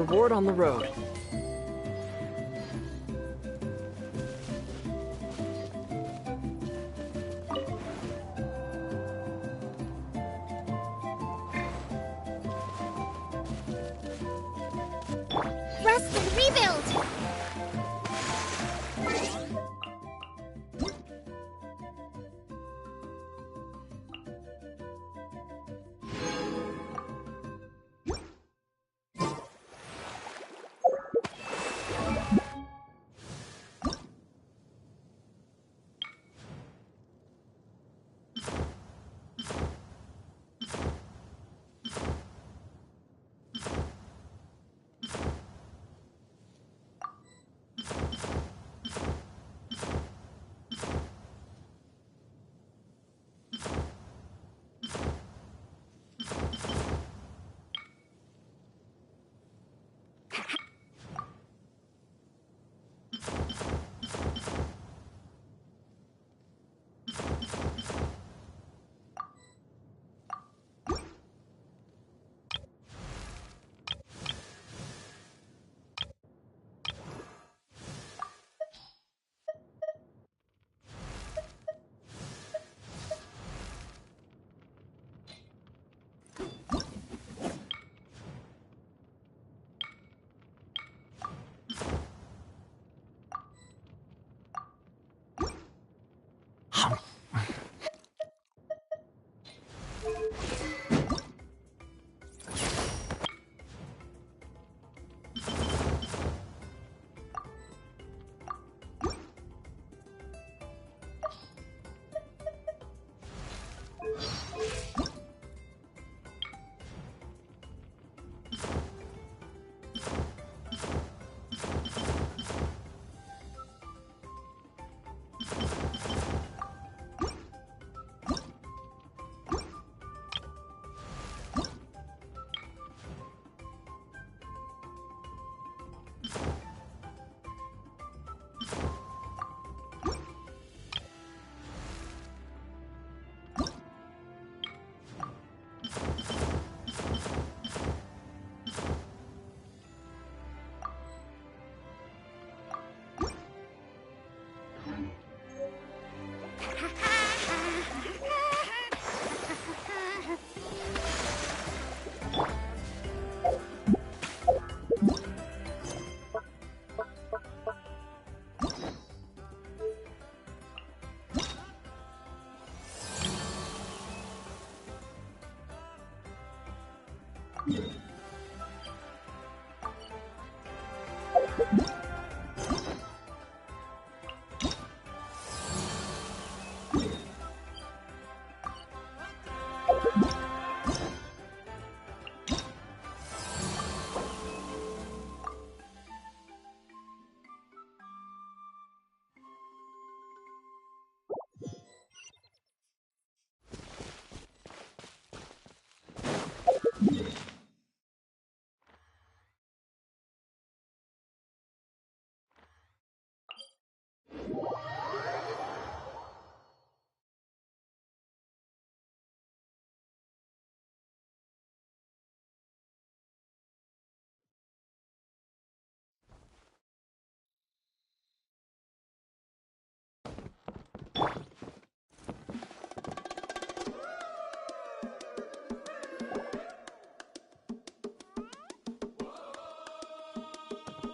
reward on the road. Rest and rebuild!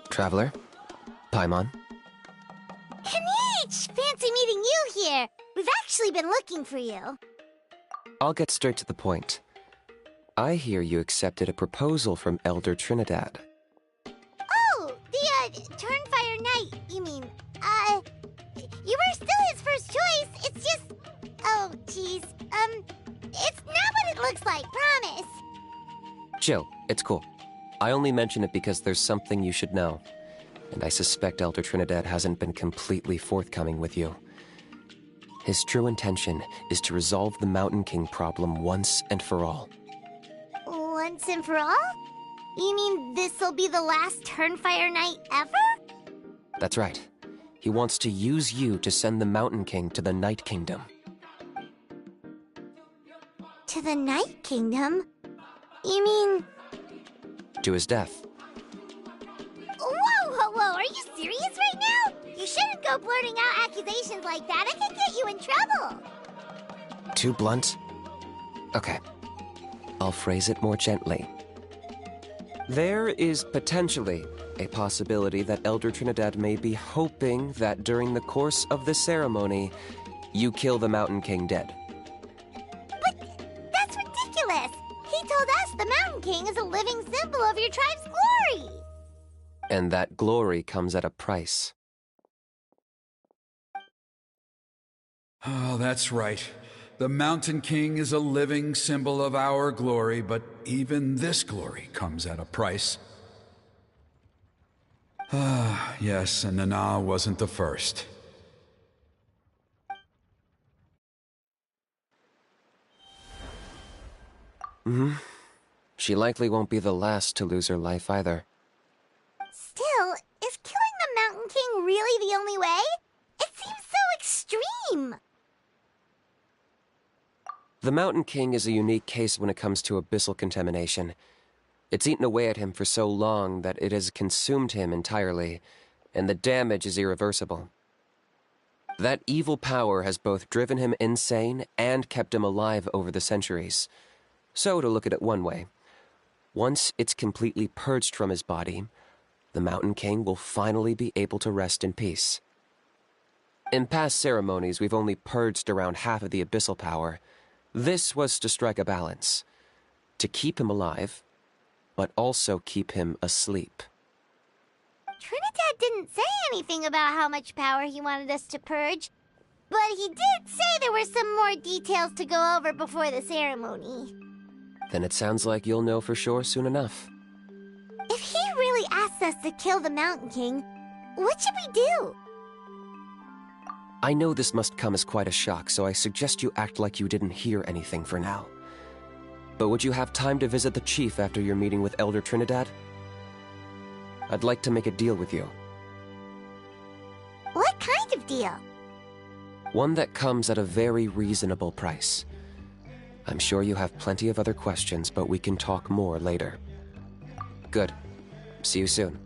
Traveler? Paimon? Kinich! Fancy meeting you here! We've actually been looking for you. I'll get straight to the point. I hear you accepted a proposal from Elder Trinidad. Oh, the, Turnfire Knight, you mean. You were still his first choice, it's just... Oh, jeez. It's not what it looks like, promise. Chill, it's cool. I only mention it because there's something you should know. And I suspect Elder Trinidad hasn't been completely forthcoming with you. His true intention is to resolve the Mountain King problem once and for all. Once and for all? You mean this'll be the last Turnfire Knight ever? That's right. He wants to use you to send the Mountain King to the Night Kingdom. To the Night Kingdom? You mean... To his death. serious right now? You shouldn't go blurting out accusations like that. It can get you in trouble. Too blunt? Okay. I'll phrase it more gently. There is potentially a possibility that Elder Trinidad may be hoping that during the course of the ceremony, you kill the Mountain King dead. But that's ridiculous! He told us the Mountain King is a living symbol of your tribe's glory! And that glory comes at a price. Oh, that's right. The Mountain King is a living symbol of our glory, but even this glory comes at a price. Ah, yes, and Nana wasn't the first. She likely won't be the last to lose her life either. Still, is killing the Mountain King really the only way? It seems so extreme! The Mountain King is a unique case when it comes to abyssal contamination. It's eaten away at him for so long that it has consumed him entirely, and the damage is irreversible. That evil power has both driven him insane and kept him alive over the centuries. So, to look at it one way, once it's completely purged from his body, the Mountain King will finally be able to rest in peace. In past ceremonies, we've only purged around half of the abyssal power. This was to strike a balance, to keep him alive, but also keep him asleep. Trinidad didn't say anything about how much power he wanted us to purge, but he did say there were some more details to go over before the ceremony. Then it sounds like you'll know for sure soon enough. If he really asks us to kill the Mountain King, what should we do? I know this must come as quite a shock, so I suggest you act like you didn't hear anything for now. But would you have time to visit the chief after your meeting with Elder Trinidad? I'd like to make a deal with you. What kind of deal? One that comes at a very reasonable price. I'm sure you have plenty of other questions, but we can talk more later. Good. See you soon.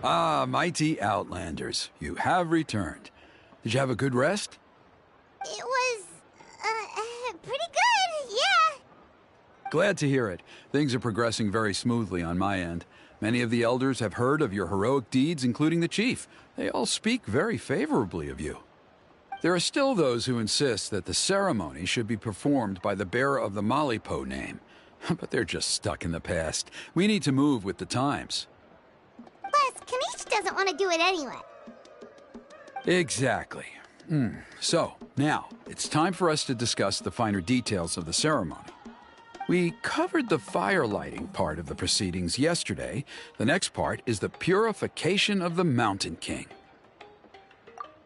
Ah, mighty Outlanders, you have returned. Did you have a good rest? It was, pretty good, yeah. Glad to hear it. Things are progressing very smoothly on my end. Many of the elders have heard of your heroic deeds, including the chief. They all speak very favorably of you. There are still those who insist that the ceremony should be performed by the bearer of the Malipo name. But they're just stuck in the past. We need to move with the times. Plus, Kinich doesn't want to do it anyway. Exactly. So, now, it's time for us to discuss the finer details of the ceremony. We covered the fire lighting part of the proceedings yesterday. The next part is the purification of the Mountain King.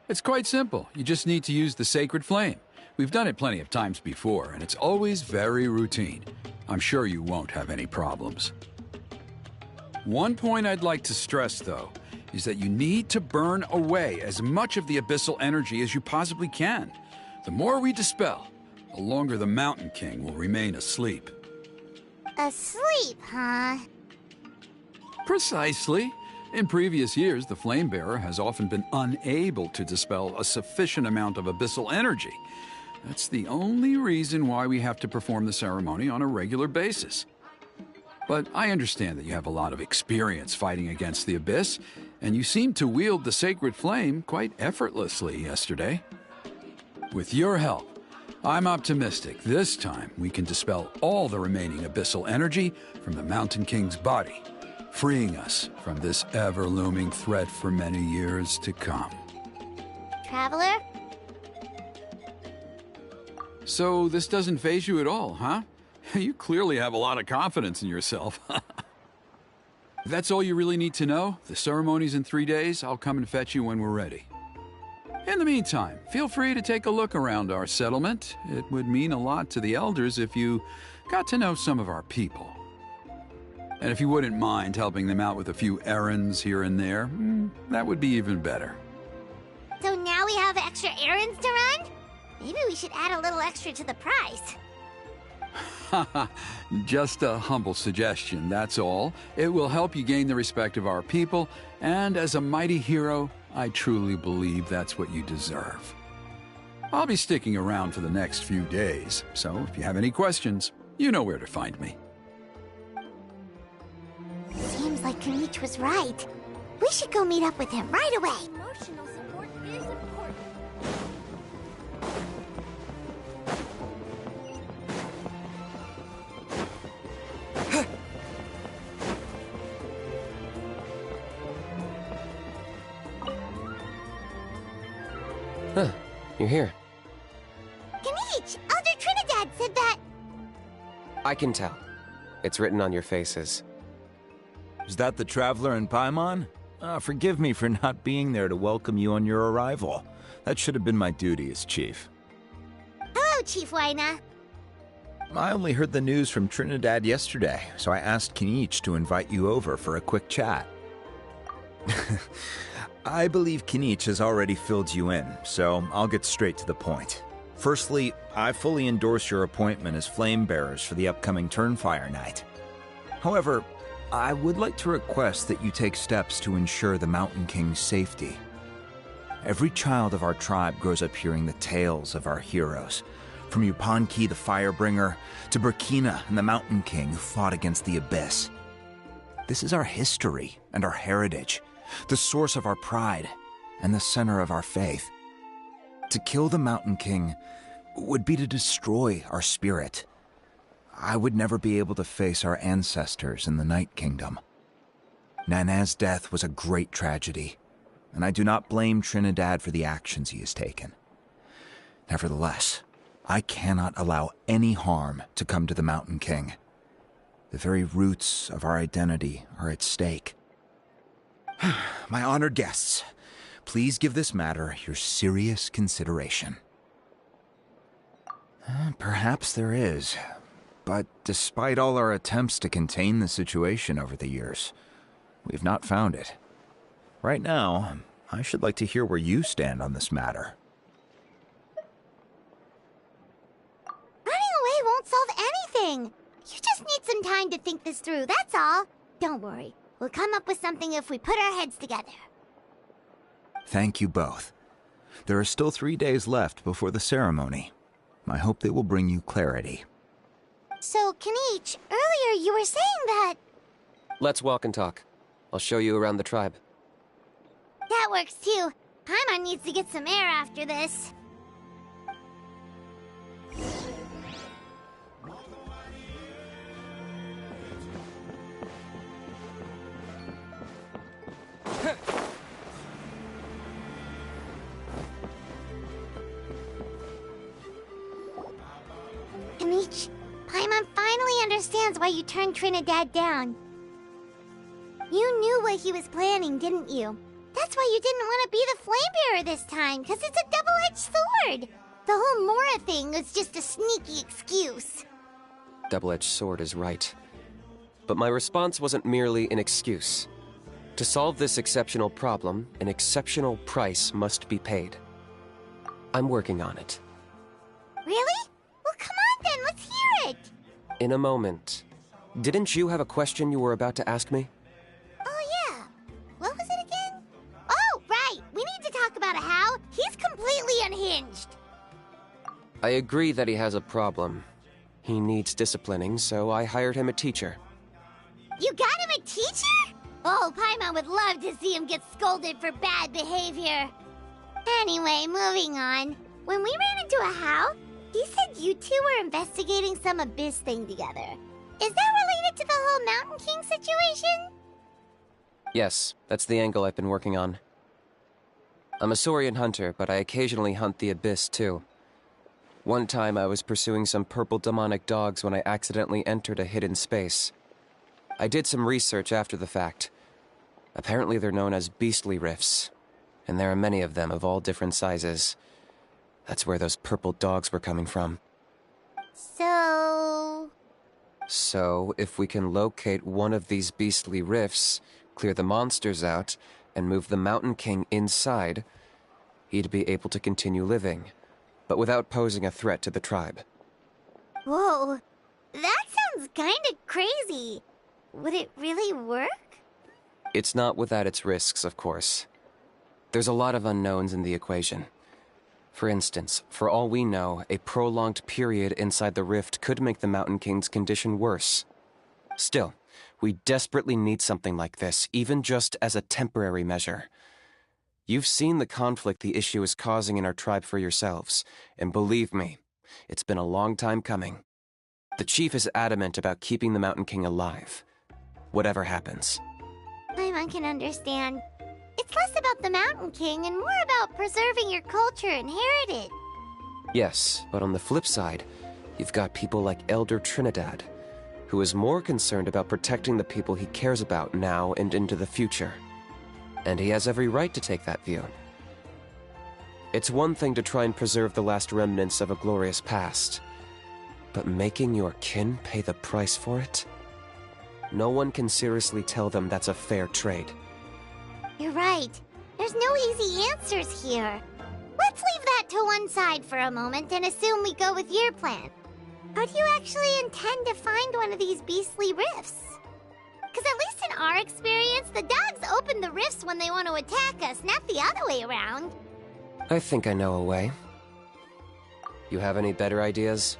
It's quite simple. You just need to use the sacred flame. We've done it plenty of times before, and it's always very routine. I'm sure you won't have any problems. One point I'd like to stress, though. is that you need to burn away as much of the abyssal energy as you possibly can. The more we dispel, the longer the Mountain King will remain asleep. Asleep, huh? Precisely. In previous years, the Flame Bearer has often been unable to dispel a sufficient amount of abyssal energy. That's the only reason why we have to perform the ceremony on a regular basis. But I understand that you have a lot of experience fighting against the Abyss, and you seemed to wield the sacred flame quite effortlessly yesterday. With your help, I'm optimistic this time we can dispel all the remaining abyssal energy from the Mountain King's body, freeing us from this ever-looming threat for many years to come. Traveler? So this doesn't faze you at all, huh? You clearly have a lot of confidence in yourself. If that's all you really need to know, the ceremony's in 3 days. I'll come and fetch you when we're ready. In the meantime, feel free to take a look around our settlement. It would mean a lot to the elders if you got to know some of our people. And if you wouldn't mind helping them out with a few errands here and there, that would be even better. So now we have extra errands to run? Maybe we should add a little extra to the price. Just a humble suggestion, that's all. It will help you gain the respect of our people, and as a mighty hero, I truly believe that's what you deserve. I'll be sticking around for the next few days, so if you have any questions, you know where to find me. Seems like Kinich was right. We should go meet up with him right away. Emotional support is important. Huh, you're here. Kinich! Elder Trinidad said that... I can tell. It's written on your faces. Is that the Traveler and Paimon? Forgive me for not being there to welcome you on your arrival. That should have been my duty as chief. Hello, Chief Waina. I only heard the news from Trinidad yesterday, so I asked Kinich to invite you over for a quick chat. I believe Kinich has already filled you in, so I'll get straight to the point. Firstly, I fully endorse your appointment as flame bearers for the upcoming Turnfire Night. However, I would like to request that you take steps to ensure the Mountain King's safety. Every child of our tribe grows up hearing the tales of our heroes, from Yupanqui the Firebringer to Burkina and the Mountain King who fought against the Abyss. This is our history and our heritage, the source of our pride and the center of our faith. To kill the Mountain King would be to destroy our spirit. I would never be able to face our ancestors in the Night Kingdom. Nana's death was a great tragedy, and I do not blame Trinidad for the actions he has taken. Nevertheless, I cannot allow any harm to come to the Mountain King. The very roots of our identity are at stake. My honored guests, please give this matter your serious consideration. Perhaps there is, but despite all our attempts to contain the situation over the years, we've not found it. Right now, I should like to hear where you stand on this matter. Running away won't solve anything. You just need some time to think this through, that's all. Don't worry. We'll come up with something if we put our heads together. Thank you both. There are still 3 days left before the ceremony. I hope they will bring you clarity. So, Kinich, earlier you were saying that... Let's walk and talk. I'll show you around the tribe. That works too. Paimon needs to get some air after this. Kinich, Paimon finally understands why you turned Trinidad down. You knew what he was planning, didn't you? That's why you didn't want to be the flame bearer this time, because it's a double-edged sword. The whole Mora thing was just a sneaky excuse. Double-edged sword is right. But my response wasn't merely an excuse. To solve this exceptional problem, an exceptional price must be paid. I'm working on it. Really? Well, come on then, let's hear it! In a moment. Didn't you have a question you were about to ask me? Oh, yeah. What was it again? Oh, right! We need to talk about how he's completely unhinged. I agree that he has a problem. He needs disciplining, so I hired him a teacher. You got him a teacher? Oh, Paimon would love to see him get scolded for bad behavior. Anyway, moving on. When we ran into a how, he said you two were investigating some abyss thing together. Is that related to the whole Mountain King situation? Yes, that's the angle I've been working on. I'm a Saurian hunter, but I occasionally hunt the abyss too. One time I was pursuing some purple demonic dogs when I accidentally entered a hidden space. I did some research after the fact. Apparently they're known as beastly rifts, and there are many of them of all different sizes. That's where those purple dogs were coming from. So, if we can locate one of these beastly rifts, clear the monsters out, and move the Mountain King inside, he'd be able to continue living, but without posing a threat to the tribe. whoa, that sounds kinda crazy. Would it really work? It's not without its risks, of course. There's a lot of unknowns in the equation. For instance, for all we know, a prolonged period inside the rift could make the Mountain King's condition worse. Still, we desperately need something like this, even just as a temporary measure. You've seen the conflict the issue is causing in our tribe for yourselves, and believe me, it's been a long time coming. The chief is adamant about keeping the Mountain King alive, whatever happens. Paimon can understand. It's less about the Mountain King and more about preserving your culture and heritage. Yes, but on the flip side, you've got people like Elder Trinidad, who is more concerned about protecting the people he cares about now and into the future. And he has every right to take that view. It's one thing to try and preserve the last remnants of a glorious past, but making your kin pay the price for it? No one can seriously tell them that's a fair trade. You're right. There's no easy answers here. Let's leave that to one side for a moment and assume we go with your plan. How do you actually intend to find one of these beastly rifts? Because at least in our experience, the dogs open the rifts when they want to attack us, not the other way around. I think I know a way. You have any better ideas?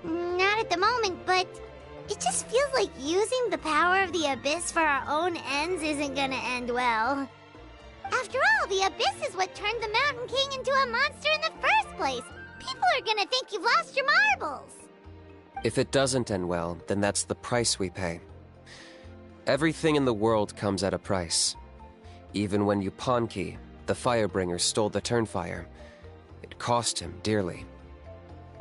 Not at the moment, but it just feels like using the power of the Abyss for our own ends isn't gonna end well. After all, the Abyss is what turned the Mountain King into a monster in the first place. People are gonna think you've lost your marbles. If it doesn't end well, then that's the price we pay. Everything in the world comes at a price. Even when Pottomki, the Firebringer, stole the Turnfire, it cost him dearly.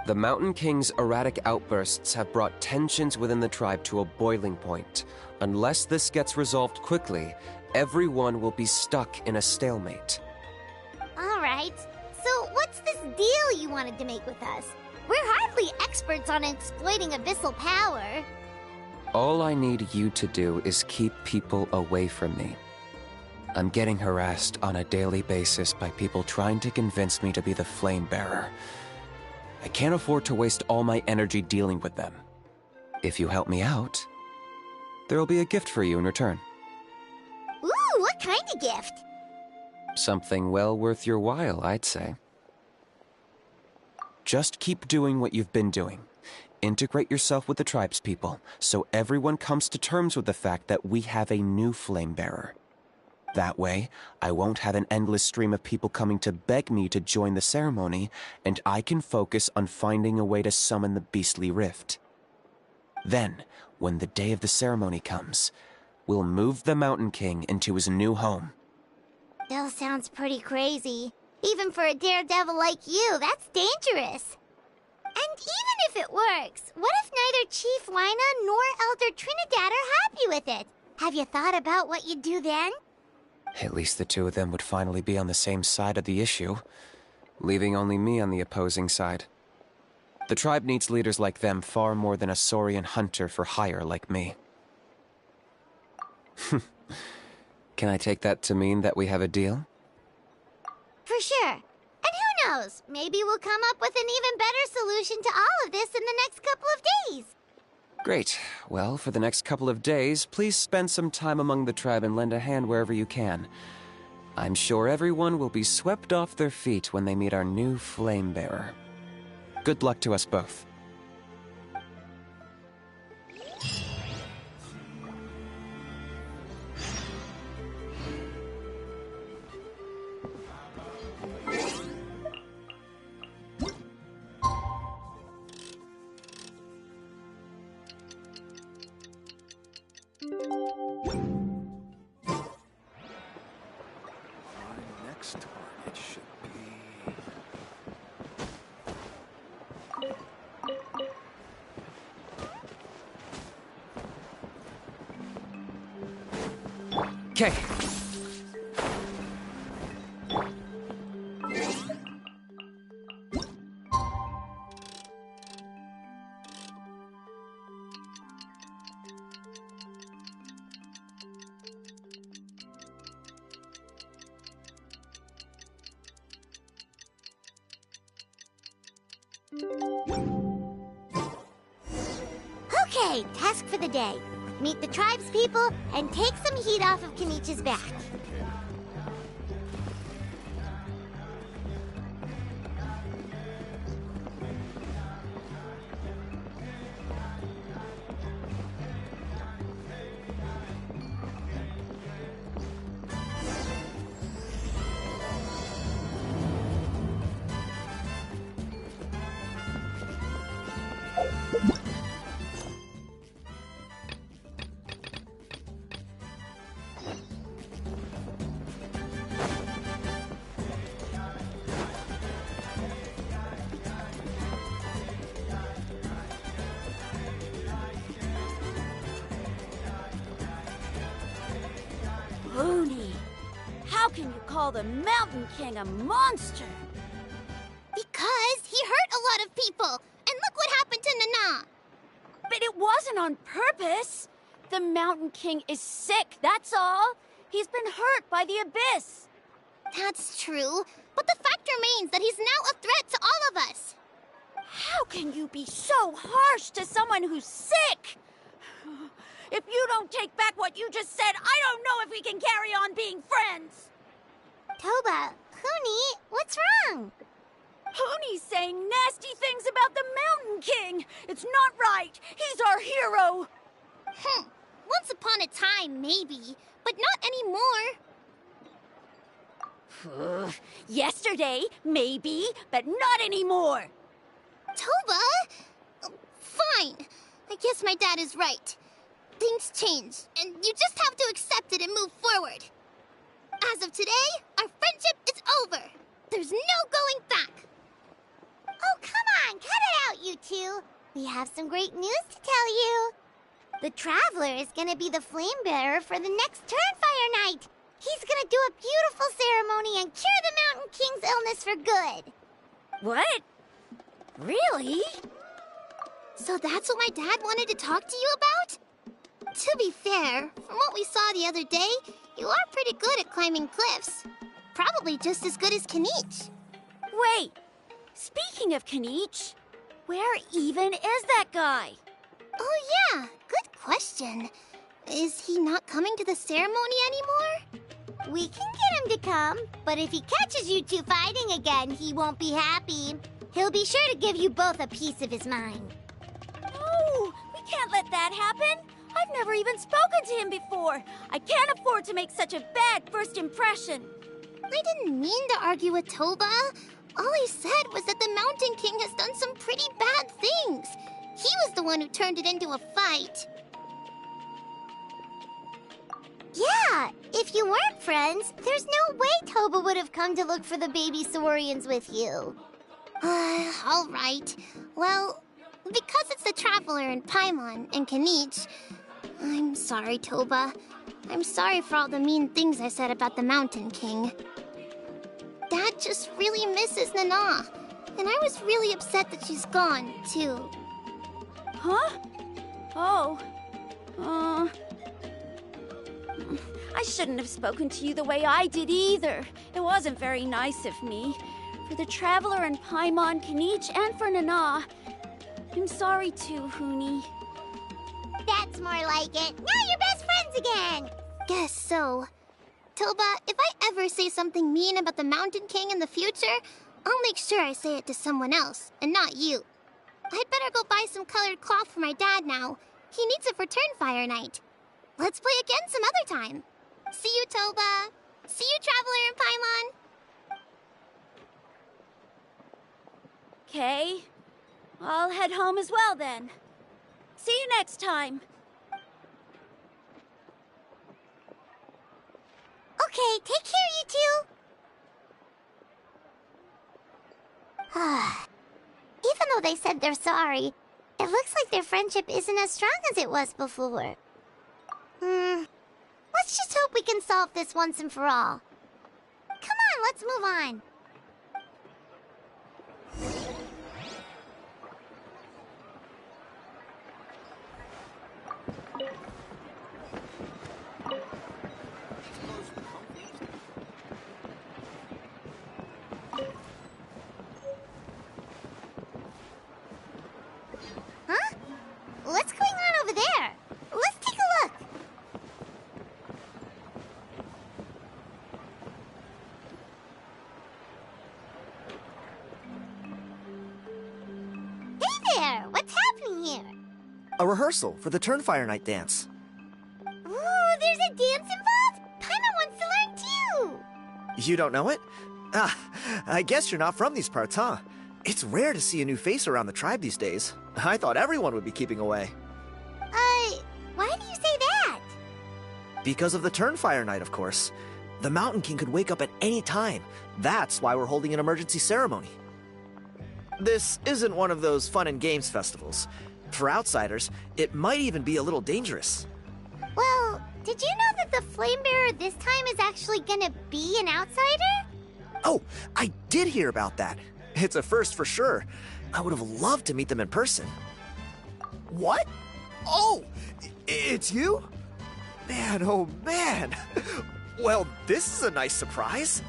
The Mountain King's erratic outbursts have brought tensions within the tribe to a boiling point. Unless this gets resolved quickly, everyone will be stuck in a stalemate. Alright, so what's this deal you wanted to make with us? We're hardly experts on exploiting abyssal power. All I need you to do is keep people away from me. I'm getting harassed on a daily basis by people trying to convince me to be the flame bearer. I can't afford to waste all my energy dealing with them. If you help me out, there'll be a gift for you in return. Ooh, what kind of gift? Something well worth your while, I'd say. Just keep doing what you've been doing. Integrate yourself with the tribespeople, so everyone comes to terms with the fact that we have a new flame bearer. That way, I won't have an endless stream of people coming to beg me to join the ceremony, and I can focus on finding a way to summon the beastly rift. Then, when the day of the ceremony comes, we'll move the Mountain King into his new home. Still sounds pretty crazy. Even for a daredevil like you, that's dangerous. And even if it works, what if neither Chief Lina nor Elder Trinidad are happy with it? Have you thought about what you'd do then? At least the two of them would finally be on the same side of the issue, leaving only me on the opposing side. The tribe needs leaders like them far more than a Saurian hunter for hire like me. Can I take that to mean that we have a deal? For sure. And who knows? Maybe we'll come up with an even better solution to all of this in the next couple of days. Great. Well, for the next couple of days, please spend some time among the tribe and lend a hand wherever you can. I'm sure everyone will be swept off their feet when they meet our new flame bearer. Good luck to us both. Next target should be... Okay. Okay, task for the day. Meet the tribe's people and take some heat off of Kinich's back. Looney, how can you call the Mountain King a monster? Because he hurt a lot of people. And look what happened to Nana. But it wasn't on purpose. The Mountain King is sick, that's all. He's been hurt by the abyss. That's true. But the fact remains that he's now a threat to all of us. How can you be so harsh to someone who's sick? If you don't take back what you just said, I don't know if we can carry on being friends. Toba, Huni, what's wrong? Huni's saying nasty things about the Mountain King. It's not right. He's our hero. Once upon a time, maybe. But not anymore. Yesterday, maybe, but not anymore. Toba? Fine. I guess my dad is right. Things change, and you just have to accept it and move forward. As of today, our friendship is over. There's no going back. Oh, come on, cut it out, you two. We have some great news to tell you. The Traveler is gonna be the flame bearer for the next Turnfire night. He's gonna do a beautiful ceremony and cure the Mountain King's illness for good. What? Really? So that's what my dad wanted to talk to you about? To be fair, from what we saw the other day, you are pretty good at climbing cliffs. Probably just as good as Kinich. Wait, speaking of Kinich, where even is that guy? Oh yeah, good question. Is he not coming to the ceremony anymore? We can get him to come, but if he catches you two fighting again, he won't be happy. He'll be sure to give you both a piece of his mind. No, we can't let that happen. I've never even spoken to him before. I can't afford to make such a bad first impression. I didn't mean to argue with Toba. All I said was that the Mountain King has done some pretty bad things. He was the one who turned it into a fight. Yeah, if you weren't friends, there's no way Toba would have come to look for the baby Saurians with you. All right. Well, because it's the Traveler and Paimon and Kinich, I'm sorry, Toba. I'm sorry for all the mean things I said about the Mountain King. Dad just really misses Nana, and I was really upset that she's gone, too. Huh? Oh. I shouldn't have spoken to you the way I did either. It wasn't very nice of me. For the Traveler and Paimon, Kinich, and for Nana. I'm sorry too, Huni. That's more like it. Now you're best friends again. Guess so. Toba, if I ever say something mean about the Mountain King in the future, I'll make sure I say it to someone else, and not you. I'd better go buy some colored cloth for my dad now. He needs it for Turnfire Night. Let's play again some other time. See you, Toba. See you, Traveler and Paimon. Okay. I'll head home as well then. See you next time. Okay, take care, you two. Even though they said they're sorry, it looks like their friendship isn't as strong as it was before. Let's just hope we can solve this once and for all. Come on, let's move on. Huh? What's going on over there? Let's take a look. Hey there! What's happening here? A rehearsal for the Turnfire Night dance. Ooh, there's a dance involved? Paimon wants to learn too! You don't know it? Ah, I guess you're not from these parts, huh? It's rare to see a new face around the tribe these days. I thought everyone would be keeping away. Why do you say that? Because of the Turnfire Night, of course. The Mountain King could wake up at any time. That's why we're holding an emergency ceremony. This isn't one of those fun and games festivals. For outsiders, it might even be a little dangerous. Well, did you know that the Flame Bearer this time is actually gonna be an outsider? Oh, I did hear about that. It's a first for sure. I would have loved to meet them in person. What? Oh, it's you? Man, oh man. Well, this is a nice surprise.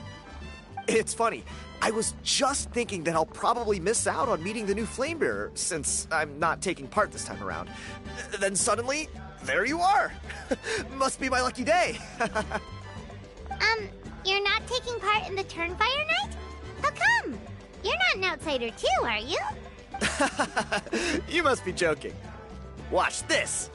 It's funny. I was just thinking that I'll probably miss out on meeting the new Flame Bearer since I'm not taking part this time around. Then suddenly, there you are. Must be my lucky day. You're not taking part in the Turnfire Night? How come? You're not an outsider too, are you? You must be joking. Watch this.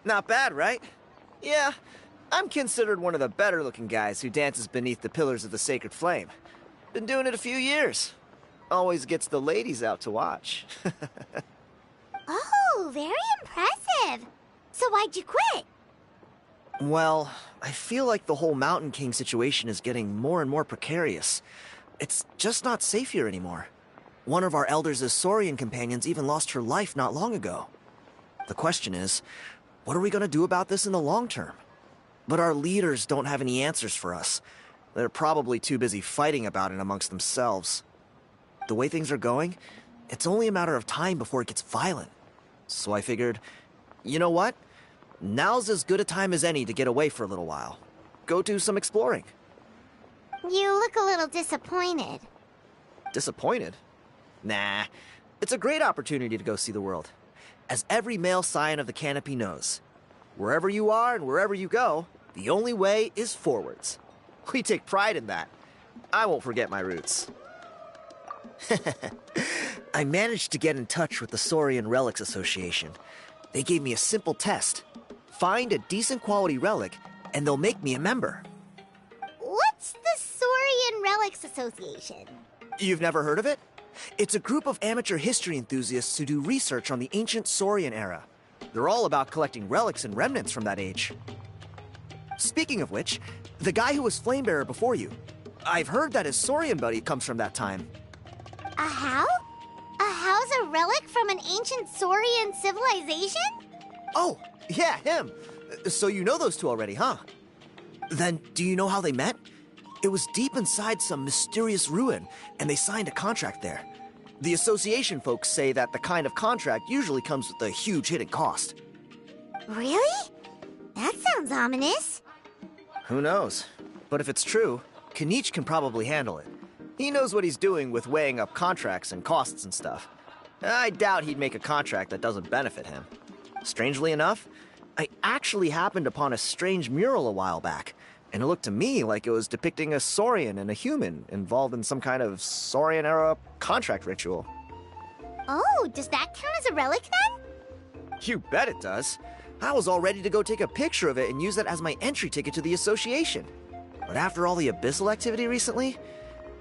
Not bad, right? Yeah, I'm considered one of the better-looking guys who dances beneath the pillars of the sacred flame. Been doing it a few years. Always gets the ladies out to watch. Oh, very impressive. So why'd you quit? Well, I feel like the whole Mountain King situation is getting more and more precarious. It's just not safe here anymore. One of our elders' Saurian companions even lost her life not long ago. The question is, what are we going to do about this in the long term? But our leaders don't have any answers for us. They're probably too busy fighting about it amongst themselves. The way things are going, it's only a matter of time before it gets violent. So I figured, you know what? Now's as good a time as any to get away for a little while. Go do some exploring. You look a little disappointed. Disappointed? Nah. It's a great opportunity to go see the world. As every male scion of the canopy knows, wherever you are and wherever you go, the only way is forwards. We take pride in that. I won't forget my roots. I managed to get in touch with the Saurian Relics Association. They gave me a simple test. Find a decent quality relic, and they'll make me a member. What's the Saurian Relics Association? You've never heard of it? It's a group of amateur history enthusiasts who do research on the ancient Saurian era. They're all about collecting relics and remnants from that age. Speaking of which, the guy who was Flamebearer before you, I've heard that his Saurian buddy comes from that time. A how? A how's a relic from an ancient Saurian civilization? Oh, yeah, him. So you know those two already, huh? Then, do you know how they met? It was deep inside some mysterious ruin, and they signed a contract there. The association folks say that the kind of contract usually comes with a huge hidden cost. Really? That sounds ominous. Who knows? But if it's true, Kinich can probably handle it. He knows what he's doing with weighing up contracts and costs and stuff. I doubt he'd make a contract that doesn't benefit him. Strangely enough, I actually happened upon a strange mural a while back, and it looked to me like it was depicting a Saurian and a human involved in some kind of Saurian-era contract ritual. Oh, does that count as a relic then? You bet it does. I was all ready to go take a picture of it and use that as my entry ticket to the association. But after all the abyssal activity recently,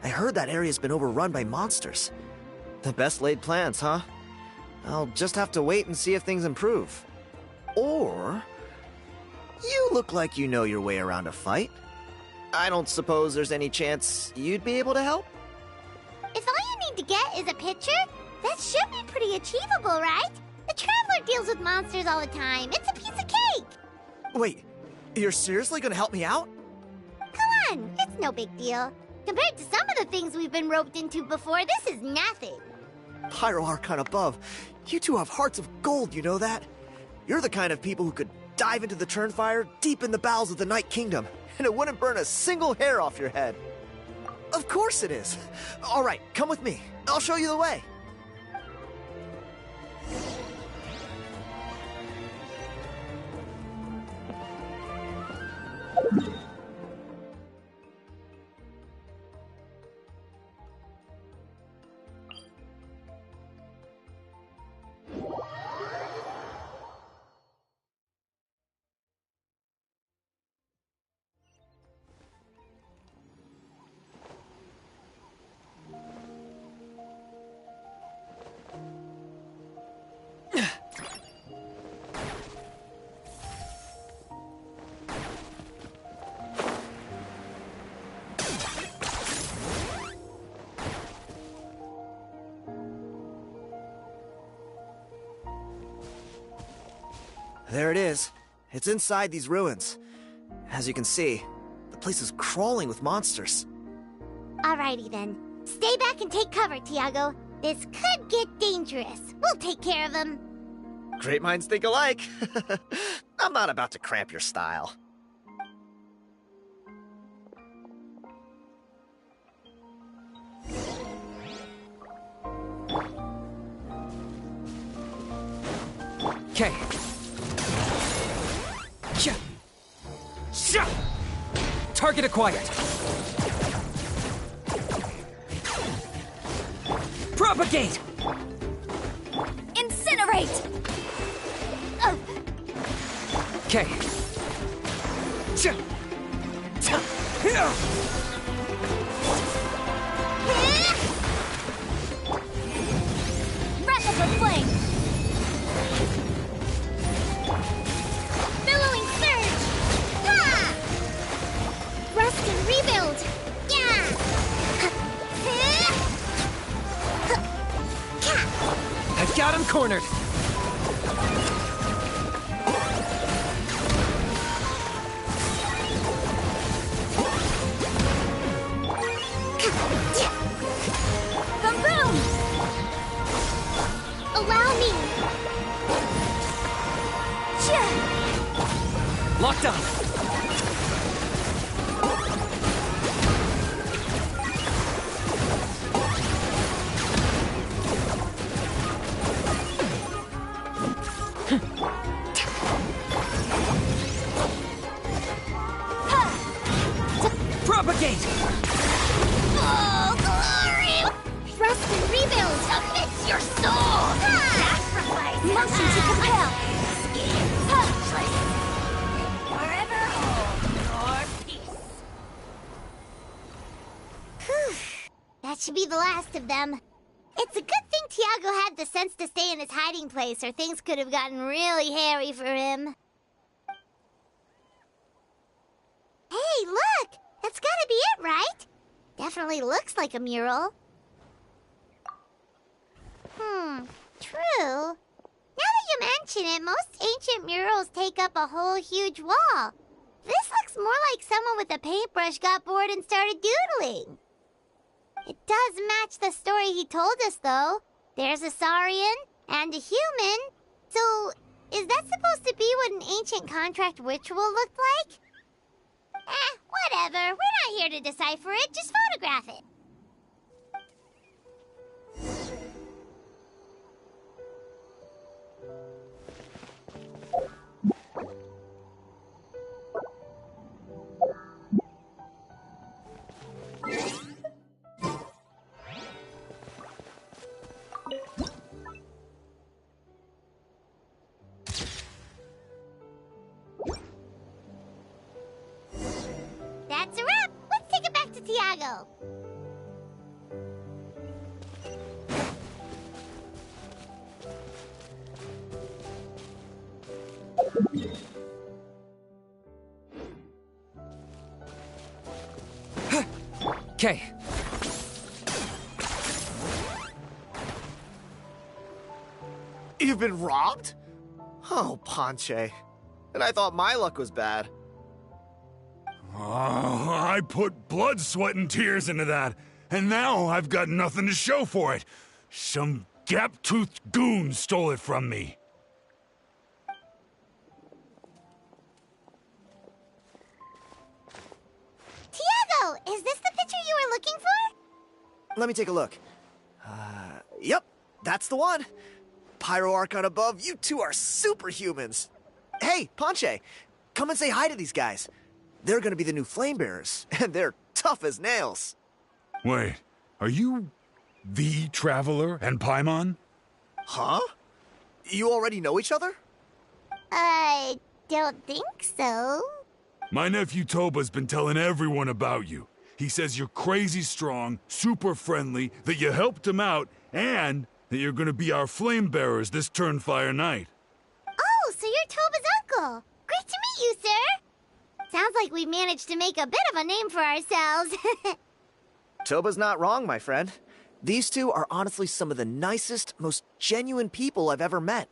I heard that area's been overrun by monsters. The best laid plans, huh? I'll just have to wait and see if things improve. Or... you look like you know your way around a fight. I don't suppose there's any chance you'd be able to help? If all you need to get is a picture, that should be pretty achievable, right? The Traveler deals with monsters all the time. It's a piece of cake. Wait, you're seriously gonna help me out? Come on, it's no big deal. Compared to some of the things we've been roped into before, this is nothing. Pyro Archon above, you two have hearts of gold, you know that? You're the kind of people who could dive into the Turnfire deep in the bowels of the Night Kingdom, and it wouldn't burn a single hair off your head. Of course it is. All right, come with me. I'll show you the way. There it is. It's inside these ruins. As you can see, the place is crawling with monsters. Alrighty then. Stay back and take cover, Tiago. This could get dangerous. We'll take care of him. Great minds think alike. I'm not about to cramp your style. Okay. Target acquired. Propagate! Incinerate! Okay. Replica flame! Billowing surge! Ha! Rust and rebuild! Yeah! I've got him cornered. Boom boom! Allow me! Locked on. Propagate! Oh, glory! Rust and rebuild! Submit your soul! Sacrifice! Motion to compel! Forever hold your peace. That should be the last of them. It's a good thing Tiago had the sense to stay in his hiding place, or things could have gotten really hairy for him. Hey, look! That's gotta be it, right? Definitely looks like a mural. True. Now that you mention it, most ancient murals take up a whole huge wall. This looks more like someone with a paintbrush got bored and started doodling. It does match the story he told us, though. There's a Saurian and a human. So, is that supposed to be what an ancient contract ritual looked like? Whatever. We're not here to decipher it. Just photograph it. That's a wrap. Let's take it back to Tiago. Okay. You've been robbed? Oh, Ponche. And I thought my luck was bad. I put blood, sweat, and tears into that, and now I've got nothing to show for it. Some gap-toothed goon stole it from me. Tiago, is this the picture you were looking for? Let me take a look. Yep, that's the one. Pyro Archon above, you two are superhumans. Hey, Ponche, come and say hi to these guys. They're gonna be the new flame bearers, and they're tough as nails. Wait, are you the Traveler and Paimon? Huh? You already know each other? I don't think so. My nephew Toba's been telling everyone about you. He says you're crazy strong, super friendly, that you helped him out, and that you're gonna be our flame bearers this Turnfire night. Oh, so you're Toba's uncle. Great to meet you, sir. Sounds like we managed to make a bit of a name for ourselves. Toba's not wrong, my friend. These two are honestly some of the nicest, most genuine people I've ever met.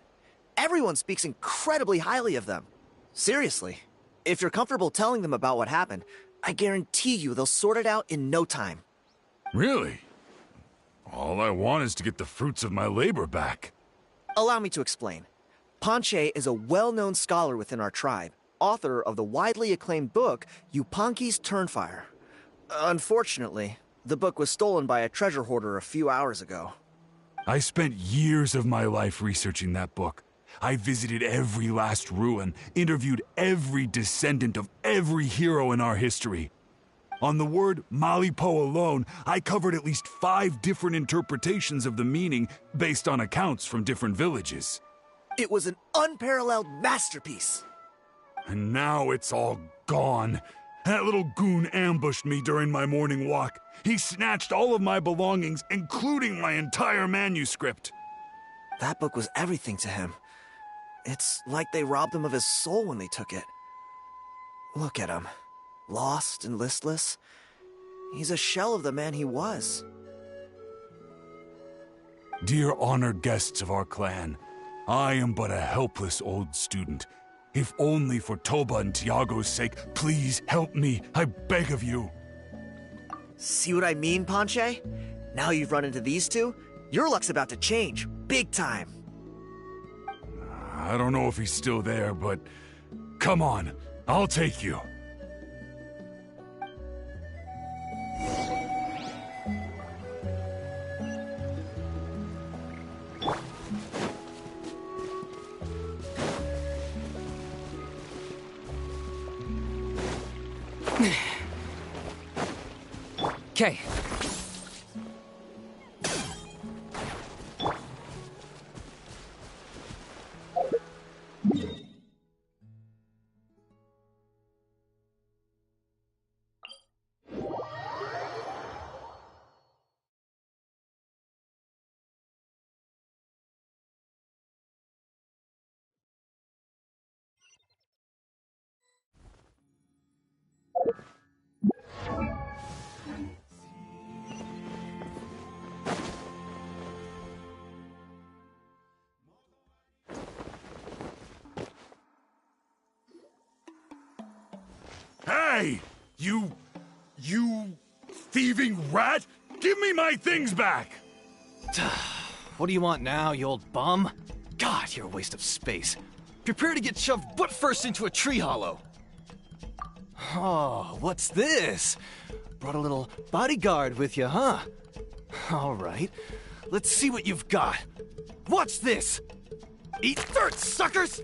Everyone speaks incredibly highly of them. Seriously, if you're comfortable telling them about what happened, I guarantee you they'll sort it out in no time. Really? All I want is to get the fruits of my labor back. Allow me to explain. Ponche is a well-known scholar within our tribe, author of the widely acclaimed book, Yupanqui's Turnfire. Unfortunately, the book was stolen by a treasure hoarder a few hours ago. I spent years of my life researching that book. I visited every last ruin, interviewed every descendant of every hero in our history. On the word Malipo alone, I covered at least 5 different interpretations of the meaning based on accounts from different villages. It was an unparalleled masterpiece. And now it's all gone. That little goon ambushed me during my morning walk. He snatched all of my belongings, including my entire manuscript. That book was everything to him. It's like they robbed him of his soul when they took it. Look at him. Lost and listless. He's a shell of the man he was. Dear honored guests of our clan, I am but a helpless old student. If only for Toba and Tiago's sake, please help me, I beg of you. See what I mean, Ponche? Now you've run into these two, your luck's about to change, big time. I don't know if he's still there, but come on, I'll take you. Okay. Hey! You thieving rat! Give me my things back! What do you want now, you old bum? God, you're a waste of space. Prepare to get shoved butt first into a tree hollow. Oh, what's this? Brought a little bodyguard with you, huh? All right, let's see what you've got. Watch this! Eat dirt, suckers!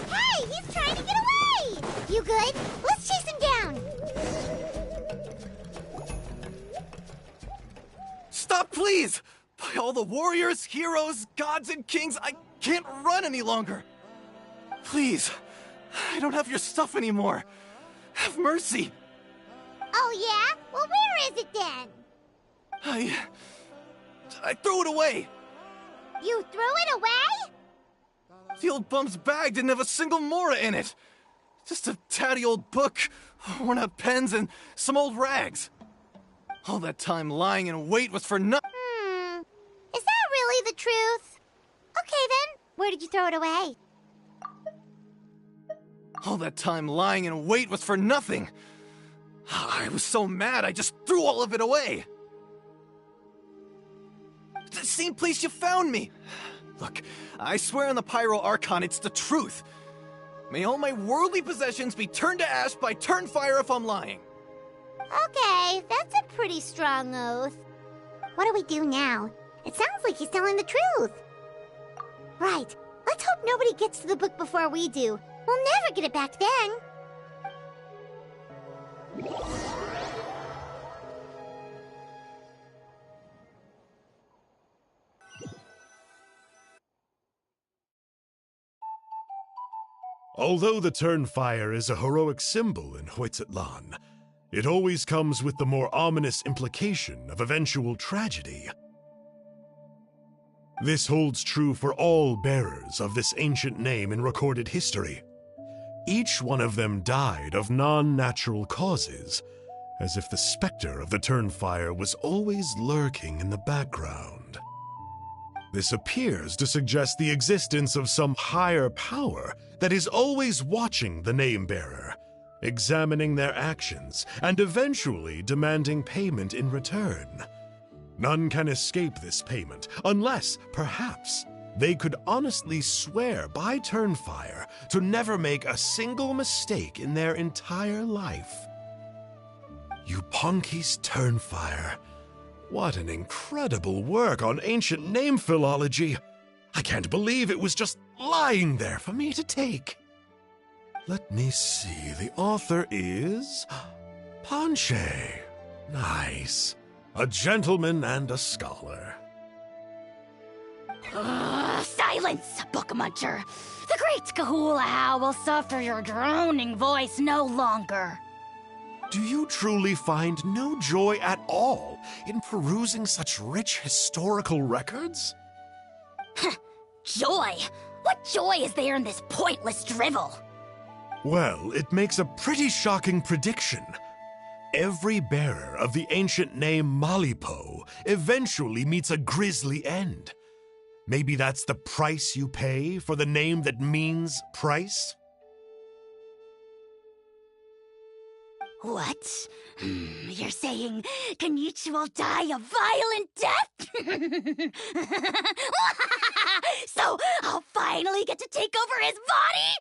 Hey, he's trying to get away! You good? Let's chase him down! Stop, please! By all the warriors, heroes, gods, and kings, I can't run any longer! Please, I don't have your stuff anymore. Have mercy! Oh, yeah? Well, where is it then? I threw it away! You threw it away? The old bum's bag didn't have a single mora in it. Just a tatty old book, worn out pens, and some old rags. All that time lying in wait was for nothing. Is that really the truth? Okay then, where did you throw it away? All that time lying in wait was for nothing. I was so mad, I just threw all of it away. The same place you found me. Look, I swear on the Pyro Archon, it's the truth. May all my worldly possessions be turned to ash by Turnfire if I'm lying. Okay, that's a pretty strong oath. What do we do now? It sounds like he's telling the truth. Right, let's hope nobody gets to the book before we do. We'll never get it back then. Although the Turnfire is a heroic symbol in Huitzatlan, it always comes with the more ominous implication of eventual tragedy. This holds true for all bearers of this ancient name in recorded history. Each one of them died of non-natural causes, as if the specter of the Turnfire was always lurking in the background. This appears to suggest the existence of some higher power that is always watching the name-bearer, examining their actions, and eventually demanding payment in return. None can escape this payment, unless, perhaps, they could honestly swear by Turnfire to never make a single mistake in their entire life. Yuponki's Turnfire. What an incredible work on ancient name philology. I can't believe it was just lying there for me to take. Let me see, the author is Panche. Nice. A gentleman and a scholar. Silence, book muncher. The great Kahulahow will suffer your droning voice no longer. Do you truly find no joy at all in perusing such rich historical records? Joy? What joy is there in this pointless drivel? Well, it makes a pretty shocking prediction. Every bearer of the ancient name Malipo eventually meets a grisly end. Maybe that's the price you pay for the name that means price? What? You're saying Kinичem will die a violent death? So I'll finally get to take over his body?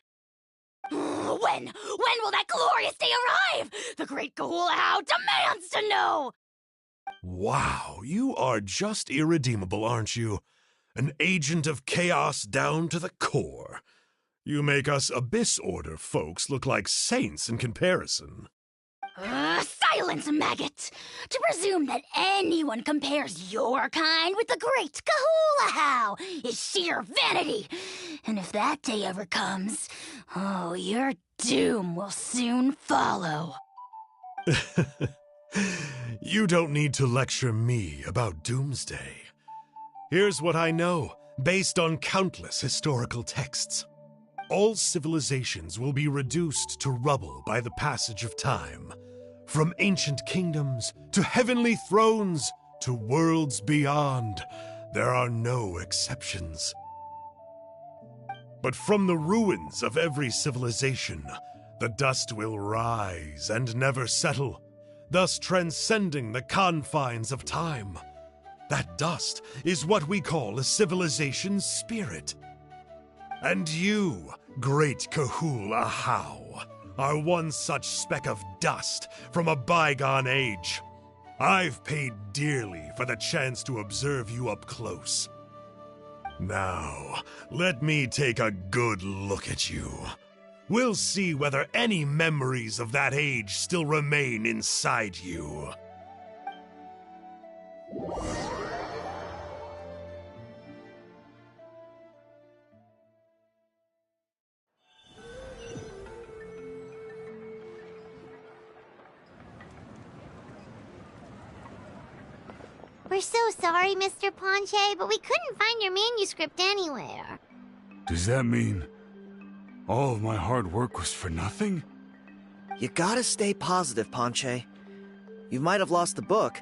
When will that glorious day arrive? The great Kahulahow demands to know! Wow, you are just irredeemable, aren't you? An agent of chaos down to the core. You make us Abyss Order folks look like saints in comparison. Silence, maggot! To presume that anyone compares your kind with the great Kahulahow is sheer vanity. And if that day ever comes, oh, your doom will soon follow. You don't need to lecture me about doomsday. Here's what I know, based on countless historical texts. All civilizations will be reduced to rubble by the passage of time. From ancient kingdoms to heavenly thrones to worlds beyond, there are no exceptions. But from the ruins of every civilization, the dust will rise and never settle, thus transcending the confines of time. That dust is what we call a civilization's spirit. And you, great Kahula How, are one such speck of dust from a bygone age. I've paid dearly for the chance to observe you up close. Now, let me take a good look at you. We'll see whether any memories of that age still remain inside you. We're so sorry, Mr. Ponche, but we couldn't find your manuscript anywhere. Does that mean all of my hard work was for nothing? You gotta stay positive, Ponche. You might have lost the book,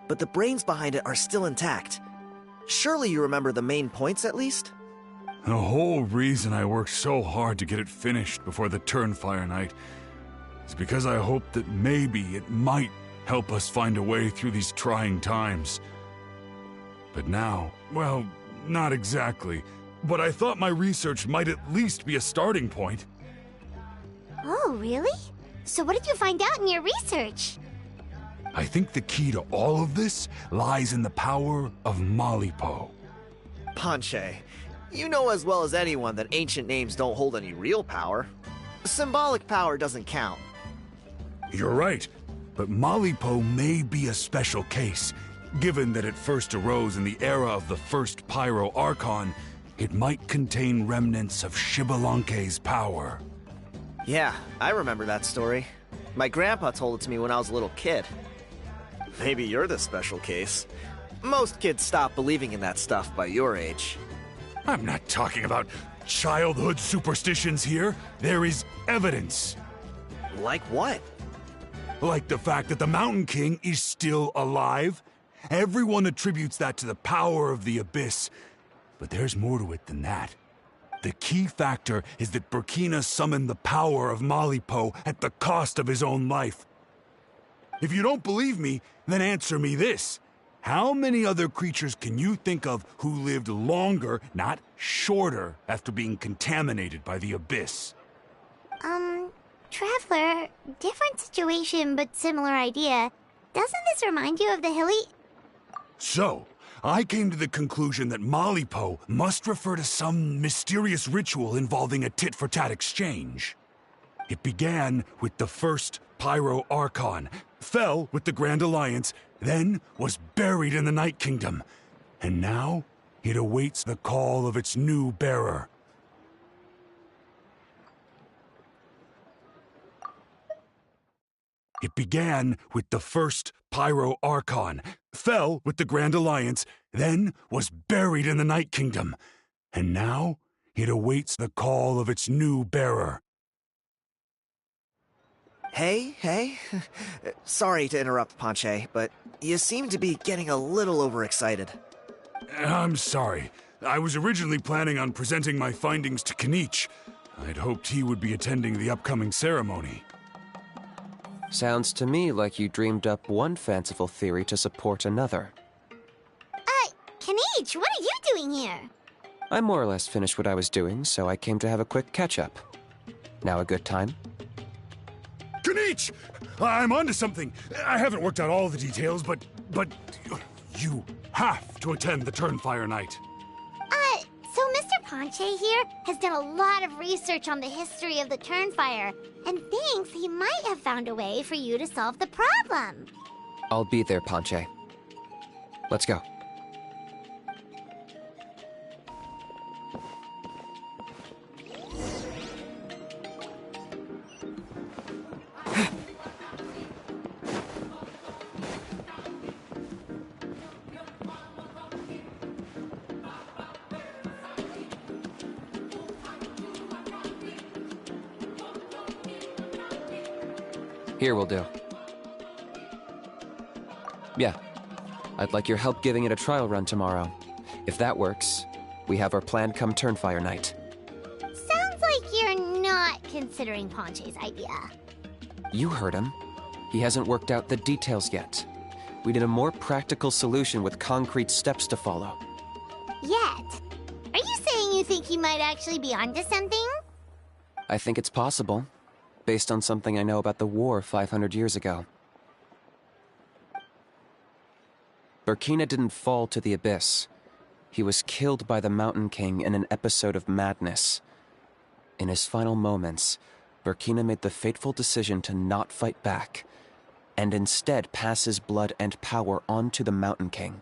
but the brains behind it are still intact. Surely you remember the main points at least? The whole reason I worked so hard to get it finished before the Turnfire night is because I hoped that maybe it might help us find a way through these trying times. But now, well, not exactly. But I thought my research might at least be a starting point. Oh, really? So what did you find out in your research? I think the key to all of this lies in the power of Malipo. Ponche, you know as well as anyone that ancient names don't hold any real power. Symbolic power doesn't count. You're right, but Malipo may be a special case. Given that it first arose in the era of the first Pyro Archon, it might contain remnants of Xbalanque's power. Yeah, I remember that story. My grandpa told it to me when I was a little kid. Maybe you're the special case. Most kids stop believing in that stuff by your age. I'm not talking about childhood superstitions here. There is evidence. Like what? Like the fact that the Mountain King is still alive. Everyone attributes that to the power of the Abyss. But there's more to it than that. The key factor is that Burkina summoned the power of Malipo at the cost of his own life. If you don't believe me, then answer me this. How many other creatures can you think of who lived longer, not shorter, after being contaminated by the Abyss? Traveler, different situation but similar idea. Doesn't this remind you of the hilly... So, I came to the conclusion that Malipo must refer to some mysterious ritual involving a tit-for-tat exchange. It began with the first Pyro Archon, fell with the Grand Alliance, then was buried in the Night Kingdom, and now it awaits the call of its new bearer. It began with the first Pyro Archon, fell with the Grand Alliance, then was buried in the Night Kingdom, and now it awaits the call of its new bearer. Hey. Sorry to interrupt, Ponche, but you seem to be getting a little overexcited. I'm sorry. I was originally planning on presenting my findings to Kinich. I'd hoped he would be attending the upcoming ceremony. Sounds to me like you dreamed up one fanciful theory to support another. Kinich, what are you doing here? I more or less finished what I was doing, so I came to have a quick catch-up. Now a good time? Kinich! I'm onto something. I haven't worked out all the details, but you have to attend the Turnfire night. So Mr. Ponche here has done a lot of research on the history of the Turnfire, and thinks he might have found a way for you to solve the problem. I'll be there, Ponche. Let's go. Here will do. Yeah. I'd like your help giving it a trial run tomorrow. If that works, we have our plan come Turnfire night. Sounds like you're not considering Ponche's idea. You heard him. He hasn't worked out the details yet. We need a more practical solution with concrete steps to follow. Yet? Are you saying you think he might actually be onto something? I think it's possible, based on something I know about the war 500 years ago. Burkina didn't fall to the abyss. He was killed by the Mountain King in an episode of madness. In his final moments, Burkina made the fateful decision to not fight back, and instead pass his blood and power on to the Mountain King.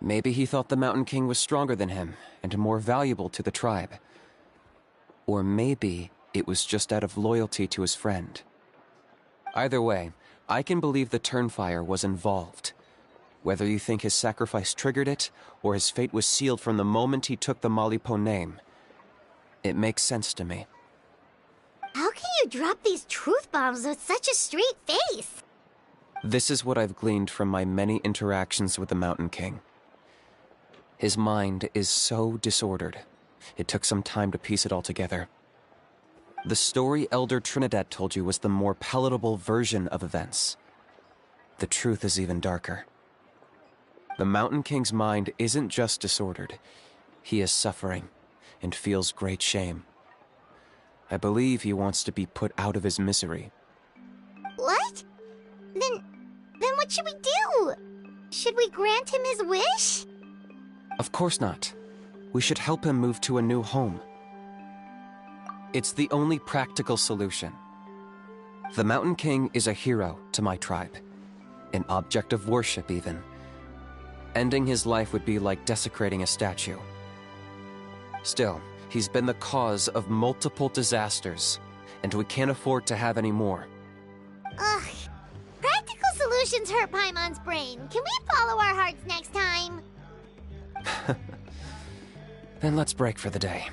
Maybe he thought the Mountain King was stronger than him, and more valuable to the tribe. Or maybe it was just out of loyalty to his friend. Either way, I can believe the Turnfire was involved. Whether you think his sacrifice triggered it, or his fate was sealed from the moment he took the Malipo name, it makes sense to me. How can you drop these truth bombs with such a straight face? This is what I've gleaned from my many interactions with the Mountain King. His mind is so disordered. It took some time to piece it all together. The story Elder Trinidad told you was the more palatable version of events. The truth is even darker. The Mountain King's mind isn't just disordered. He is suffering and feels great shame. I believe he wants to be put out of his misery. What? Then what should we do? Should we grant him his wish? Of course not. We should help him move to a new home. It's the only practical solution. The Mountain King is a hero to my tribe. An object of worship, even. Ending his life would be like desecrating a statue. Still, he's been the cause of multiple disasters, and we can't afford to have any more. Ugh. Practical solutions hurt Paimon's brain. Can we follow our hearts next time? Then let's break for the day.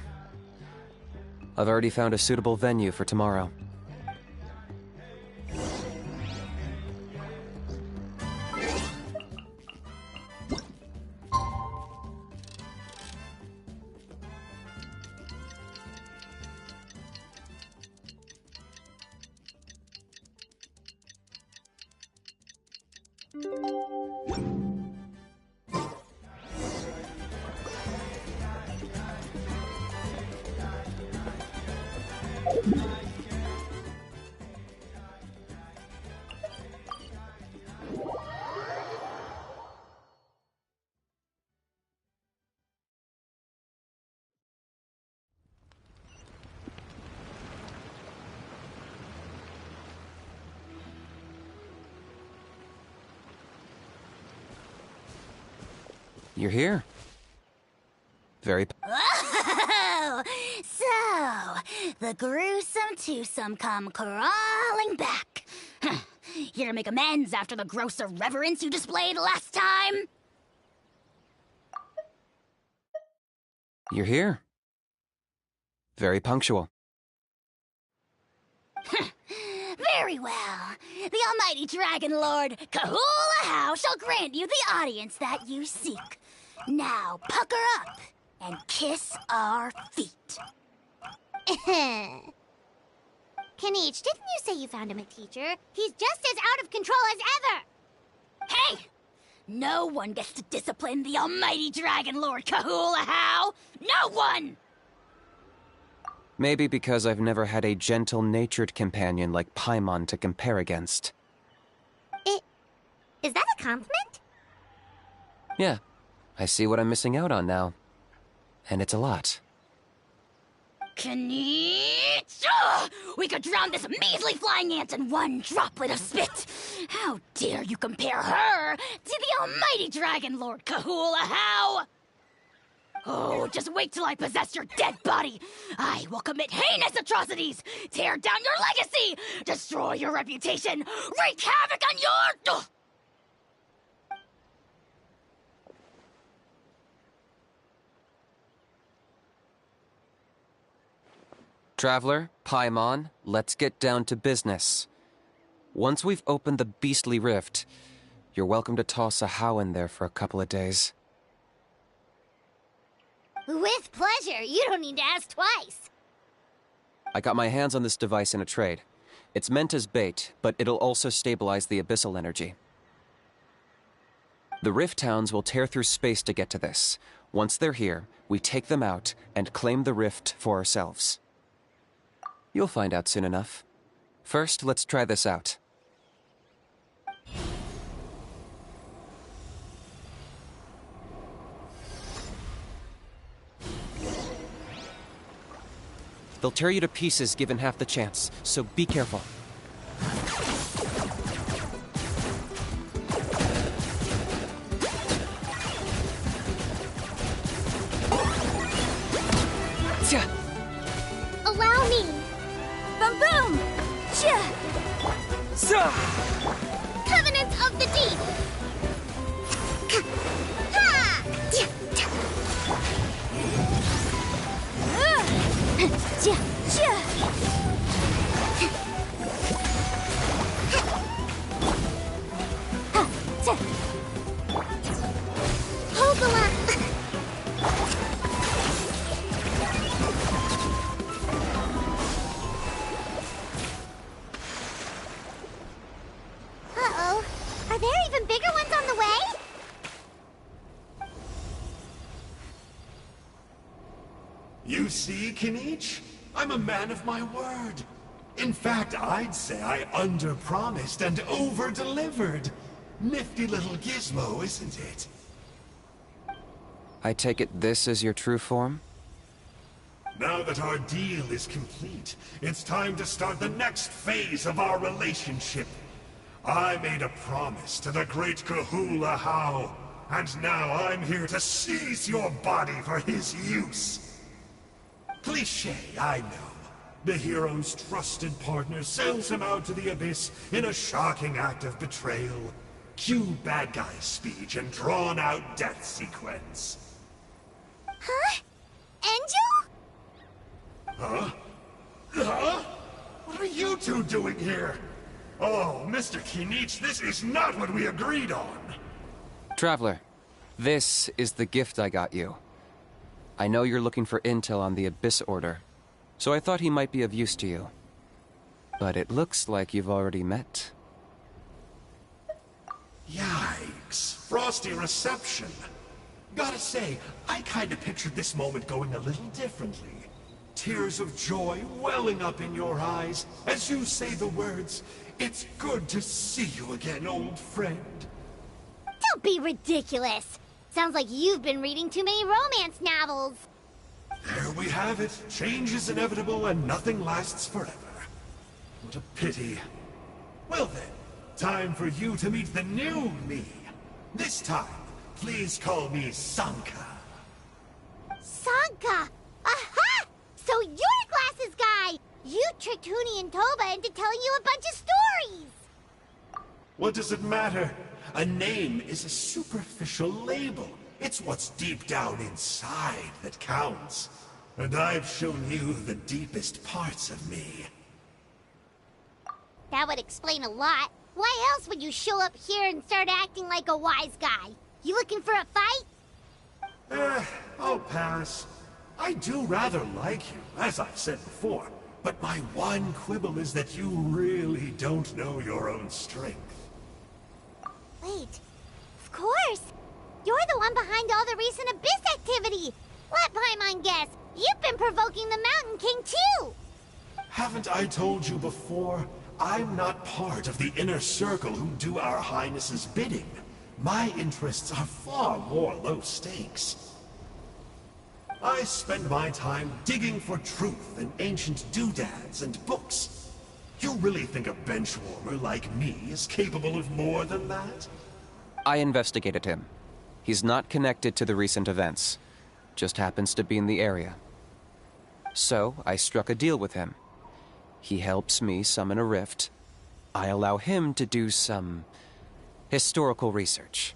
I've already found a suitable venue for tomorrow. You're here. Very... Oh, so, the gruesome twosome come crawling back. Here to make amends after the gross irreverence you displayed last time? You're here. Very punctual. Very well. The almighty Dragon Lord Kahula shall grant you the audience that you seek. Now pucker up and kiss our feet. Kinich, didn't you say you found him a teacher? He's just as out of control as ever! Hey! No one gets to discipline the almighty Dragon Lord Kahula. No one! Maybe because I've never had a gentle-natured companion like Paimon to compare against. Is that a compliment? Yeah. I see what I'm missing out on now. And it's a lot. Kinich! We could drown this measly flying ant in one droplet of spit! How dare you compare her to the almighty Dragon Lord Kahula? Oh, just wait till I possess your dead body! I will commit heinous atrocities! Tear down your legacy! Destroy your reputation! Wreak havoc on your... Traveler, Paimon, let's get down to business. Once we've opened the beastly rift, You're welcome to toss a how in there for a couple of days. With pleasure. You don't need to ask twice. I got my hands on this device in a trade. It's meant as bait, but it'll also stabilize the abyssal energy. The Rift Hounds will tear through space to get to this. Once they're here, we take them out and claim the Rift for ourselves. You'll find out soon enough. First, let's try this out. They'll tear you to pieces given half the chance, so be careful. Allow me. Boom boom! Chia! Covenants of the Deep. Ha! Chia! Chia! Hogala. Uh-oh. Are there even bigger ones on the way? You see, Kinich? I'm a man of my word. In fact, I'd say I under-promised and over-delivered. Nifty little gizmo, isn't it? I take it this is your true form? Now that our deal is complete, it's time to start the next phase of our relationship. I made a promise to the great Kahula How, and now I'm here to seize your body for his use. Cliché, I know. The hero's trusted partner sells him out to the abyss in a shocking act of betrayal. Cue bad guy speech and drawn-out death sequence. Huh? Angel? Huh? Huh? What are you two doing here? Oh, Mr. Kinich, this is not what we agreed on. Traveler, this is the gift I got you. I know you're looking for intel on the Abyss Order, so I thought he might be of use to you. But it looks like you've already met. Yikes. Frosty reception. Gotta say, I kinda pictured this moment going a little differently. Tears of joy welling up in your eyes as you say the words, "It's good to see you again, old friend." Don't be ridiculous. Sounds like you've been reading too many romance novels. There we have it. Change is inevitable and nothing lasts forever. What a pity. Well then, time for you to meet the new me. This time, please call me Sanka. Sanka! Aha! So you're Glasses Guy! You tricked Huni and Toba into telling you a bunch of stories! What does it matter? A name is a superficial label. It's what's deep down inside that counts. And I've shown you the deepest parts of me. That would explain a lot. Why else would you show up here and start acting like a wise guy? You looking for a fight? I'll pass. I do rather like you, as I've said before. But my one quibble is that you really don't know your own strength. Wait, of course! You're the one behind all the recent Abyss activity! Let Paimon guess, you've been provoking the Mountain King too! Haven't I told you before? I'm not part of the inner circle who do our Highness's bidding. My interests are far more low stakes. I spend my time digging for truth in ancient doodads and books. You really think a benchwarmer like me is capable of more than that? I investigated him. He's not connected to the recent events. Just happens to be in the area. So, I struck a deal with him. He helps me summon a rift. I allow him to do some historical research.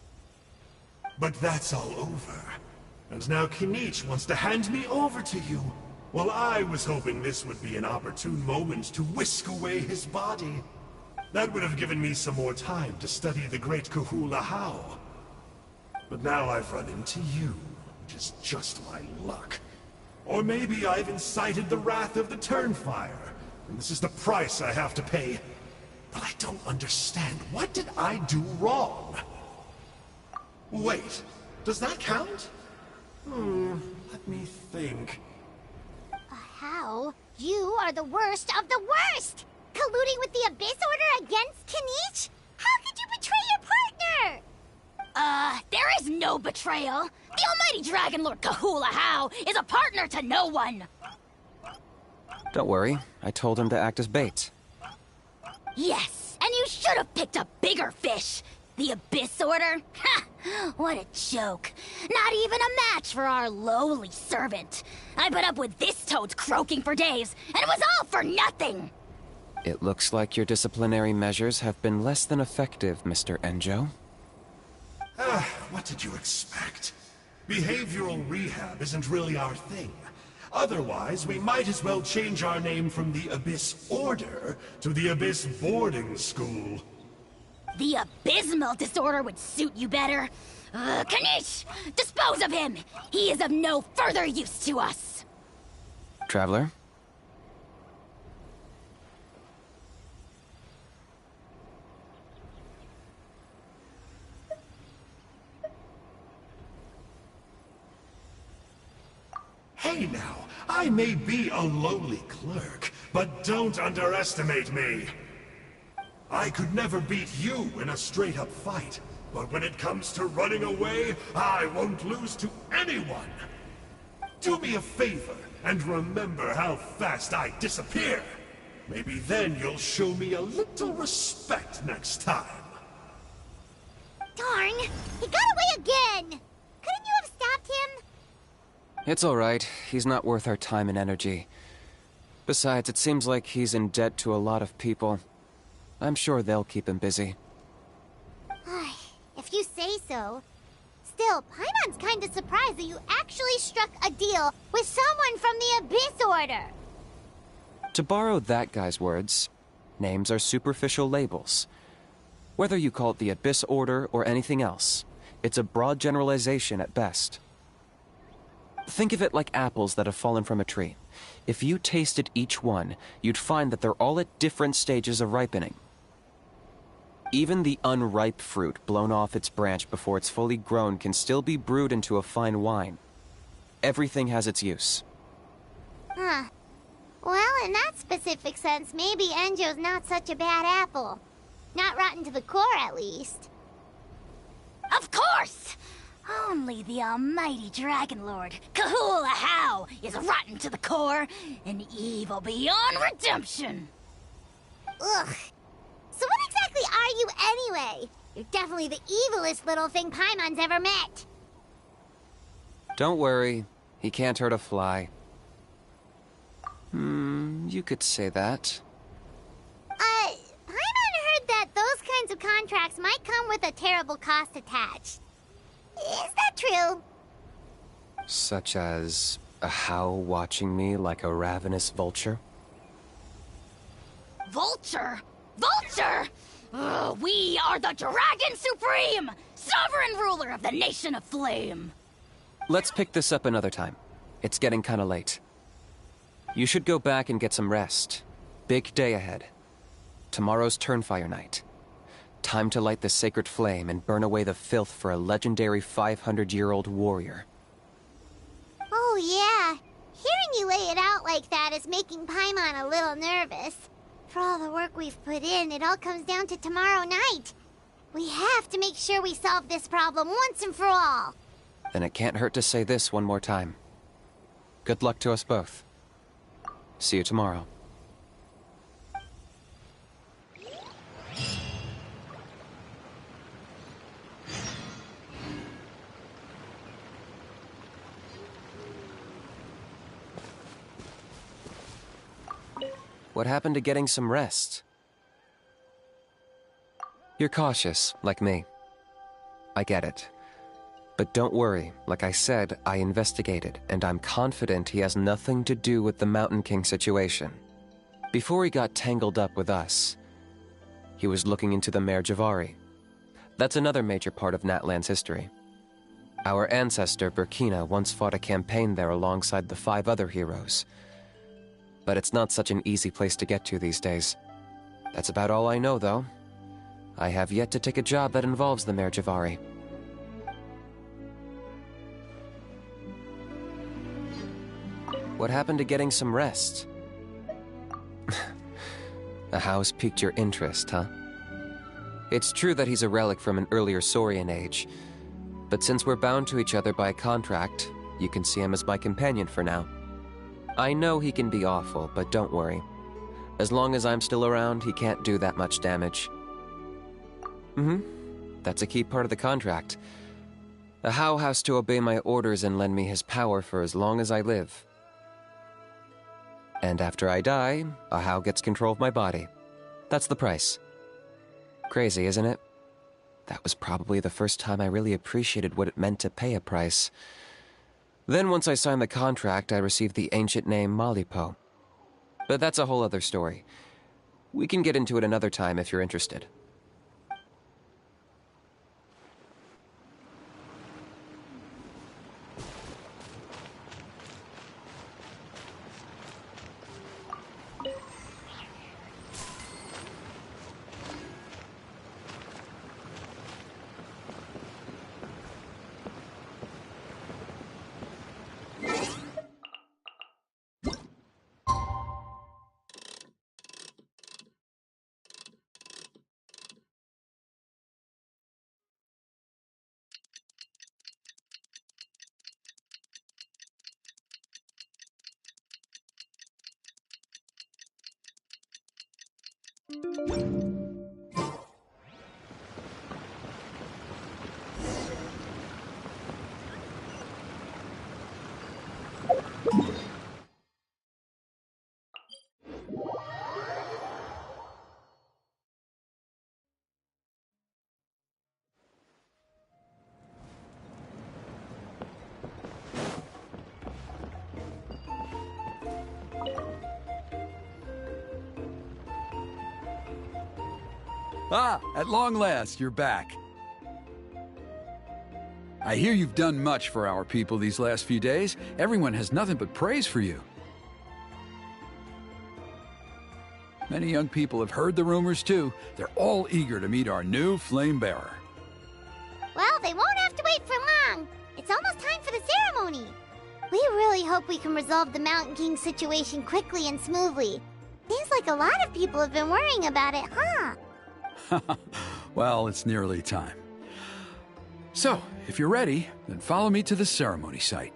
But that's all over. And now Kinich wants to hand me over to you. Well, I was hoping this would be an opportune moment to whisk away his body. That would have given me some more time to study the great Kahula How. But now I've run into you, which is just my luck. Or maybe I've incited the wrath of the Turnfire, and this is the price I have to pay. But I don't understand. What did I do wrong? Wait, does that count? Let me think. How? You are the worst of the worst! Colluding with the Abyss Order against Kinich? How could you betray your partner? There is no betrayal. The almighty Dragon Lord Kahula How is a partner to no one. Don't worry, I told him to act as bait. Yes, and you should have picked a bigger fish. The Abyss Order? Ha! What a joke. Not even a match for our lowly servant. I put up with this toad's croaking for days, and it was all for nothing. It looks like your disciplinary measures have been less than effective, Mr. Enjo. What did you expect? Behavioral rehab isn't really our thing. Otherwise, we might as well change our name from the Abyss Order to the Abyss Boarding School. The abysmal disorder would suit you better. Kinich! Dispose of him! He is of no further use to us! Traveler? Hey now, I may be a lowly clerk, but don't underestimate me. I could never beat you in a straight-up fight, but when it comes to running away, I won't lose to anyone. Do me a favor, and remember how fast I disappear. Maybe then you'll show me a little respect next time. Darn! He got away again! Couldn't you have stopped him? It's alright. He's not worth our time and energy. Besides, it seems like he's in debt to a lot of people. I'm sure they'll keep him busy. If you say so. Still, Paimon's kinda surprised that you actually struck a deal with someone from the Abyss Order. To borrow that guy's words, names are superficial labels. Whether you call it the Abyss Order or anything else, it's a broad generalization at best. Think of it like apples that have fallen from a tree. If you tasted each one, you'd find that they're all at different stages of ripening. Even the unripe fruit blown off its branch before it's fully grown can still be brewed into a fine wine. Everything has its use. Huh. Well, in that specific sense, maybe Enjo's not such a bad apple. Not rotten to the core, at least. Of course! Only the almighty Dragon Lord, Kahula How, is rotten to the core and evil beyond redemption. Ugh. So what exactly are you anyway? You're definitely the evilest little thing Paimon's ever met. Don't worry, he can't hurt a fly. You could say that. Paimon heard that those kinds of contracts might come with a terrible cost attached. Is that true? Such as a how watching me like a ravenous vulture? Vulture? Vulture! We are the Dragon Supreme! Sovereign ruler of the Nation of Flame! Let's pick this up another time. It's getting kinda late. You should go back and get some rest. Big day ahead. Tomorrow's Turnfire night. Time to light the sacred flame and burn away the filth for a legendary 500-year-old warrior. Oh yeah. Hearing you lay it out like that is making Paimon a little nervous. For all the work we've put in, it all comes down to tomorrow night. We have to make sure we solve this problem once and for all. Then it can't hurt to say this one more time. Good luck to us both. See you tomorrow. What happened to getting some rest? You're cautious, like me. I get it. But don't worry, like I said, I investigated, and I'm confident he has nothing to do with the Mountain King situation. Before he got tangled up with us, He was looking into the Mare Javari. That's another major part of Natlan's history. Our ancestor, Burkina, once fought a campaign there alongside the 5 other heroes. But it's not such an easy place to get to these days. That's about all I know, though. I have yet to take a job that involves the Mare Javari. What happened to getting some rest? The house piqued your interest, huh? It's true that he's a relic from an earlier Saurian age, but since we're bound to each other by contract, you can see him as my companion for now. I know he can be awful, but don't worry. As long as I'm still around, he can't do that much damage. That's a key part of the contract. The How has to obey my orders and lend me his power for as long as I live. And after I die, a How gets control of my body. That's the price. Crazy, isn't it? That was probably the first time I really appreciated what it meant to pay a price. Then once I signed the contract, I received the ancient name Malipo. But that's a whole other story. We can get into it another time if you're interested. Ah, at long last, you're back. I hear you've done much for our people these last few days. Everyone has nothing but praise for you. Many young people have heard the rumors, too. They're all eager to meet our new flame bearer. Well, they won't have to wait for long. It's almost time for the ceremony. We really hope we can resolve the Mountain King situation quickly and smoothly. Seems like a lot of people have been worrying about it, huh? Well, it's nearly time. So, if you're ready, then follow me to the ceremony site.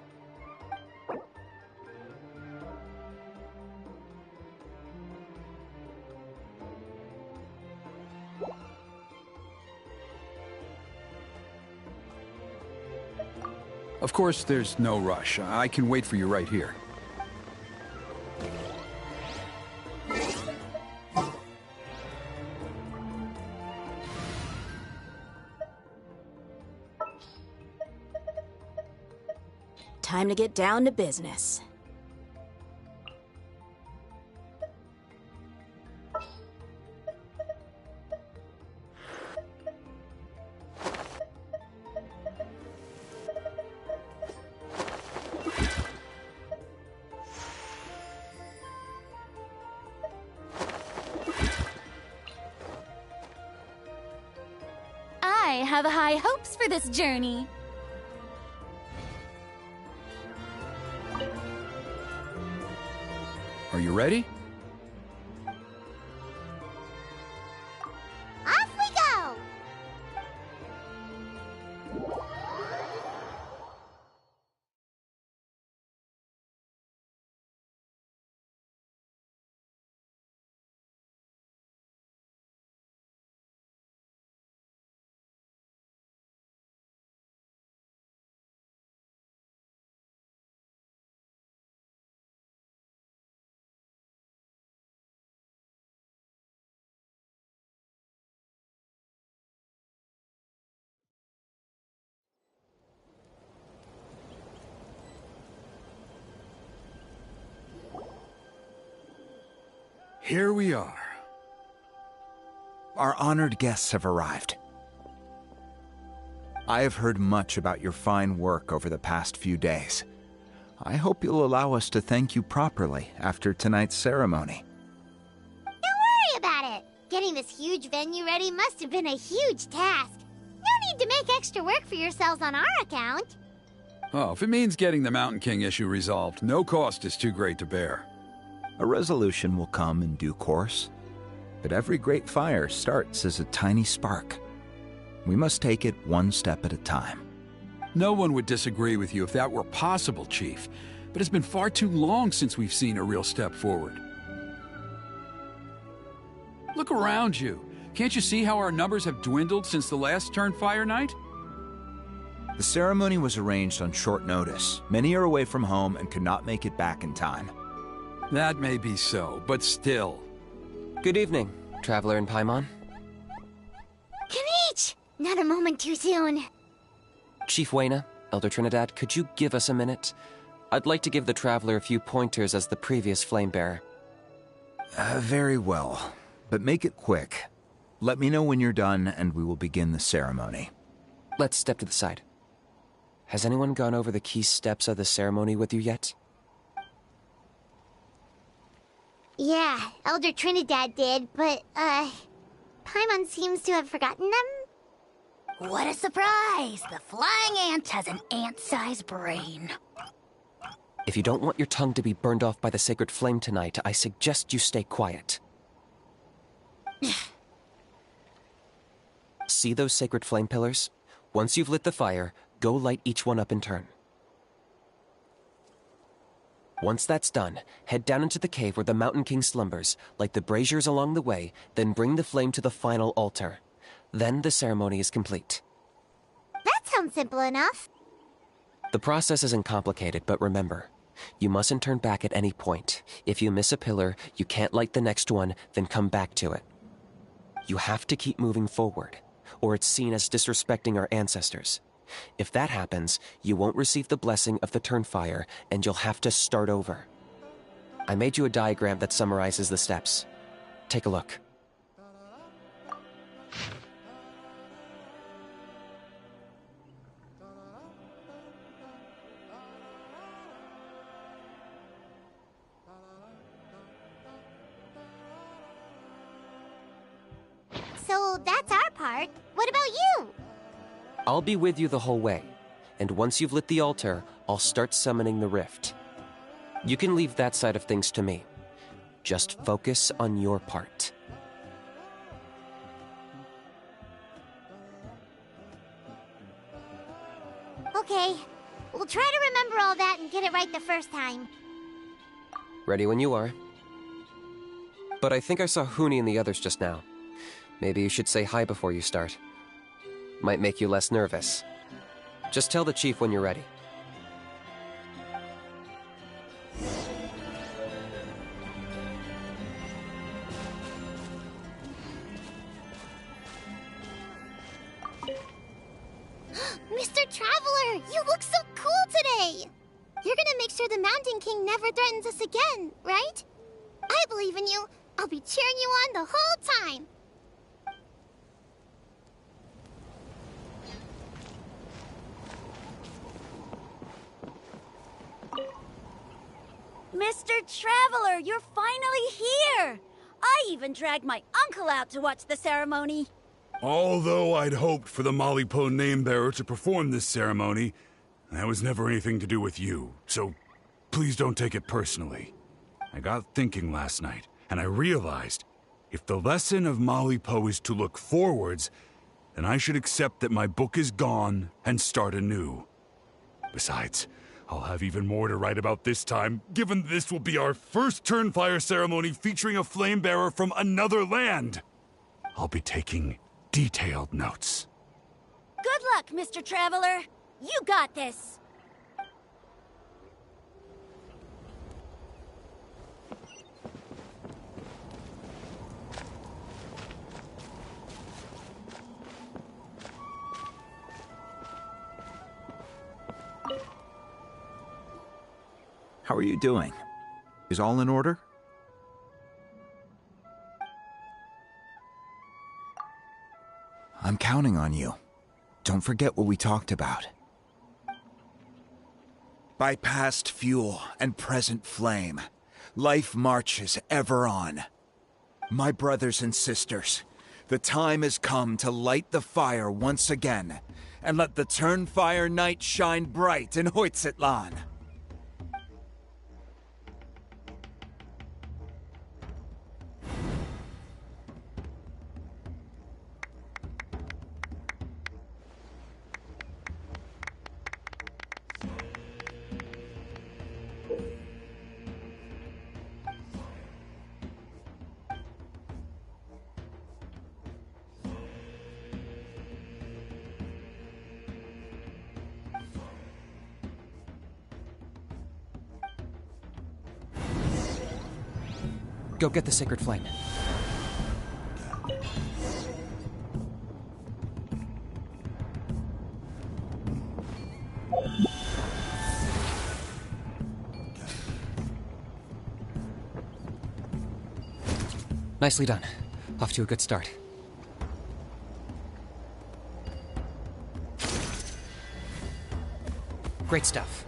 Of course, there's no rush. I can wait for you right here. Time to get down to business. I have high hopes for this journey. Are you ready? Off we go! Here we are. our honored guests have arrived. I have heard much about your fine work over the past few days. I hope you'll allow us to thank you properly after tonight's ceremony. Don't worry about it. Getting this huge venue ready must have been a huge task. No need to make extra work for yourselves on our account. Oh, if it means getting the Mountain King issue resolved, no cost is too great to bear. A resolution will come in due course, but every great fire starts as a tiny spark. We must take it one step at a time. No one would disagree with you if that were possible, Chief, but it's been far too long since we've seen a real step forward. Look around you. Can't you see how our numbers have dwindled since the last Turnfire night? The ceremony was arranged on short notice. Many are away from home and could not make it back in time. That may be so, but still. Good evening, Traveler in Paimon. Kinich! Not a moment too soon. Chief Wayna, Elder Trinidad, could you give us a minute? I'd like to give the Traveler a few pointers as the previous Flamebearer. Very well, but make it quick. Let me know when you're done and we will begin the ceremony. Let's step to the side. Has anyone gone over the key steps of the ceremony with you yet? Yeah, Elder Trinidad did, but, Paimon seems to have forgotten them? What a surprise! The flying ant has an ant-sized brain. If you don't want your tongue to be burned off by the sacred flame tonight, I suggest you stay quiet. See those sacred flame pillars? Once you've lit the fire, go light each one up in turn. Once that's done, head down into the cave where the Mountain King slumbers, light the braziers along the way, then bring the flame to the final altar. Then the ceremony is complete. That sounds simple enough. The process isn't complicated, but remember, you mustn't turn back at any point. If you miss a pillar, you can't light the next one, then come back to it. You have to keep moving forward, or it's seen as disrespecting our ancestors. If that happens, you won't receive the blessing of the Turnfire, and you'll have to start over. I made you a diagram that summarizes the steps. Take a look. So that's our part. What about you? I'll be with you the whole way, and once you've lit the altar, I'll start summoning the rift. You can leave that side of things to me. Just focus on your part. Okay. We'll try to remember all that and get it right the first time. Ready when you are. But I think I saw Huni and the others just now. Maybe you should say hi before you start. Might make you less nervous. Just tell the chief when you're ready. Mr. Traveler, you look so cool today! You're gonna make sure the Mountain King never threatens us again, right? I believe in you. I'll be cheering you on the whole time. Mr. Traveler, you're finally here! I even dragged my uncle out to watch the ceremony. Although I'd hoped for the Malipo name-bearer to perform this ceremony, that was never anything to do with you, so please don't take it personally. I got thinking last night, and I realized if the lesson of Malipo is to look forwards, then I should accept that my book is gone and start anew. Besides, I'll have even more to write about this time, given this will be our first Turnfire ceremony featuring a flame-bearer from another land. I'll be taking detailed notes. Good luck, Mr. Traveler. You got this. How are you doing? Is all in order? I'm counting on you. Don't forget what we talked about. By past fuel and present flame, life marches ever on. My brothers and sisters, the time has come to light the fire once again, and let the Turnfire night shine bright in Hoytzitlan. Go get the sacred flame. Nicely done. Off to a good start. Great stuff.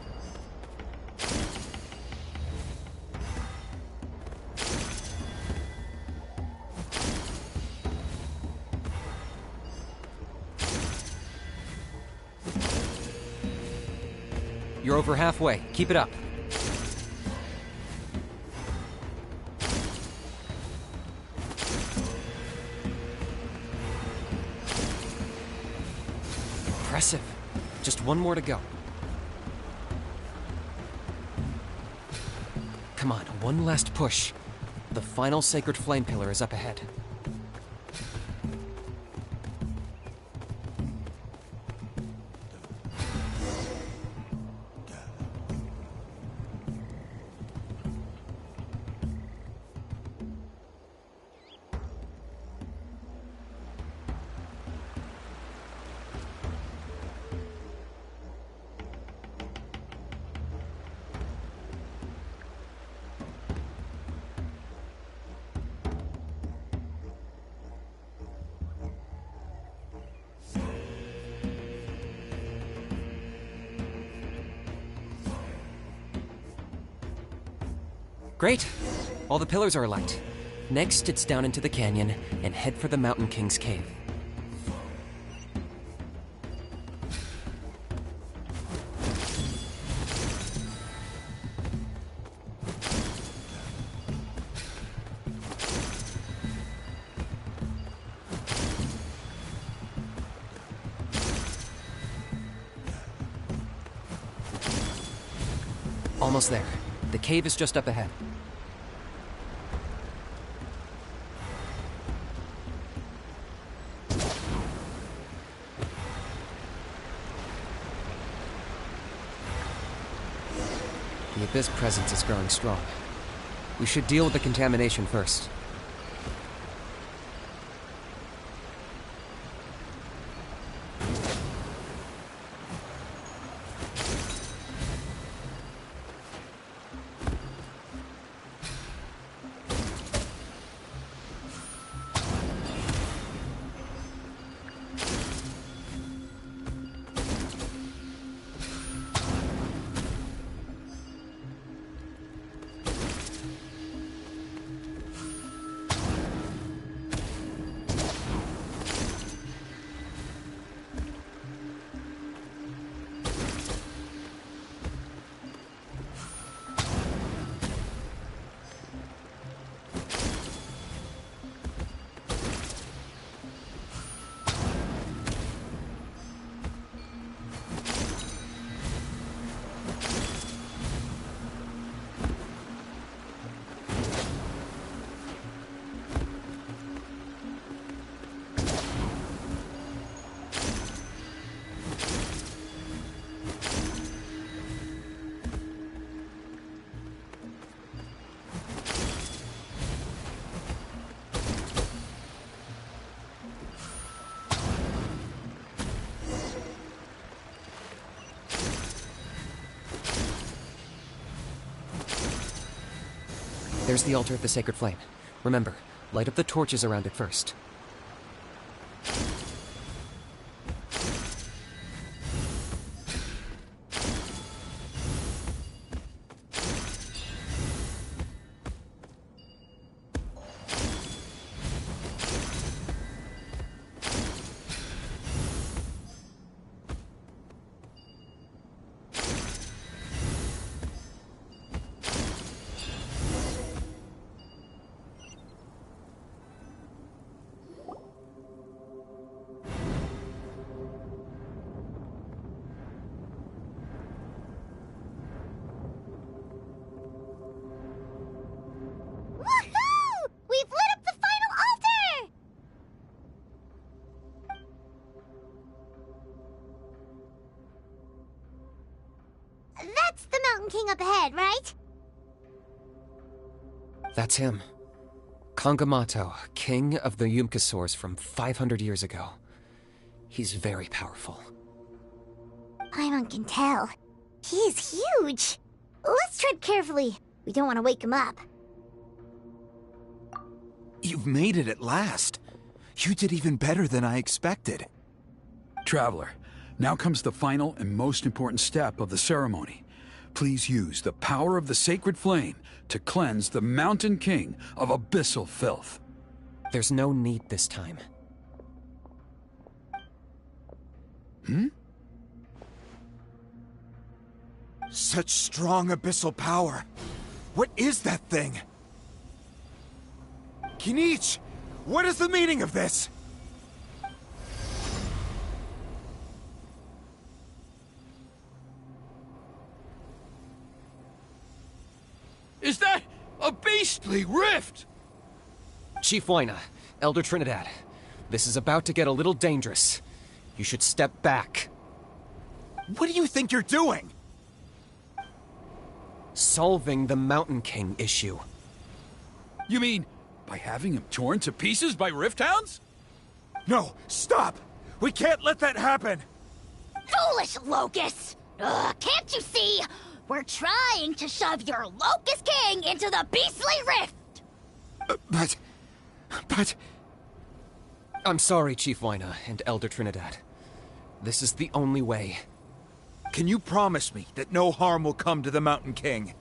You're over halfway. Keep it up. Impressive. Just one more to go. Come on, one last push. The final sacred flame pillar is up ahead. Great. All the pillars are alight. Next, it's down into the canyon and head for the Mountain King's cave. Almost there. The cave is just up ahead. The Abyss presence is growing strong. We should deal with the contamination first. There's the altar of the sacred flame. Remember, light up the torches around it first. That's the Mountain King up ahead, right? That's him. Kangamato, king of the Yumkasaurs from 500 years ago. He's very powerful. Paimon can tell. He is huge. Let's tread carefully. We don't want to wake him up. You've made it at last. You did even better than I expected. Traveler, now comes the final and most important step of the ceremony. Please use the power of the sacred flame to cleanse the Mountain King of abyssal filth. There's no need this time. Such strong abyssal power. What is that thing? Kinich, what is the meaning of this? Is that a beastly rift? Chief Wyna, Elder Trinidad, this is about to get a little dangerous. You should step back. What do you think you're doing? Solving the Mountain King issue. You mean by having him torn to pieces by rift hounds? No, stop! We can't let that happen! Foolish Locust! Ugh, can't you see? We're trying to shove your Locust King into the beastly rift! But... I'm sorry, Chief Wyna and Elder Trinidad. This is the only way. Can you promise me that no harm will come to the Mountain King?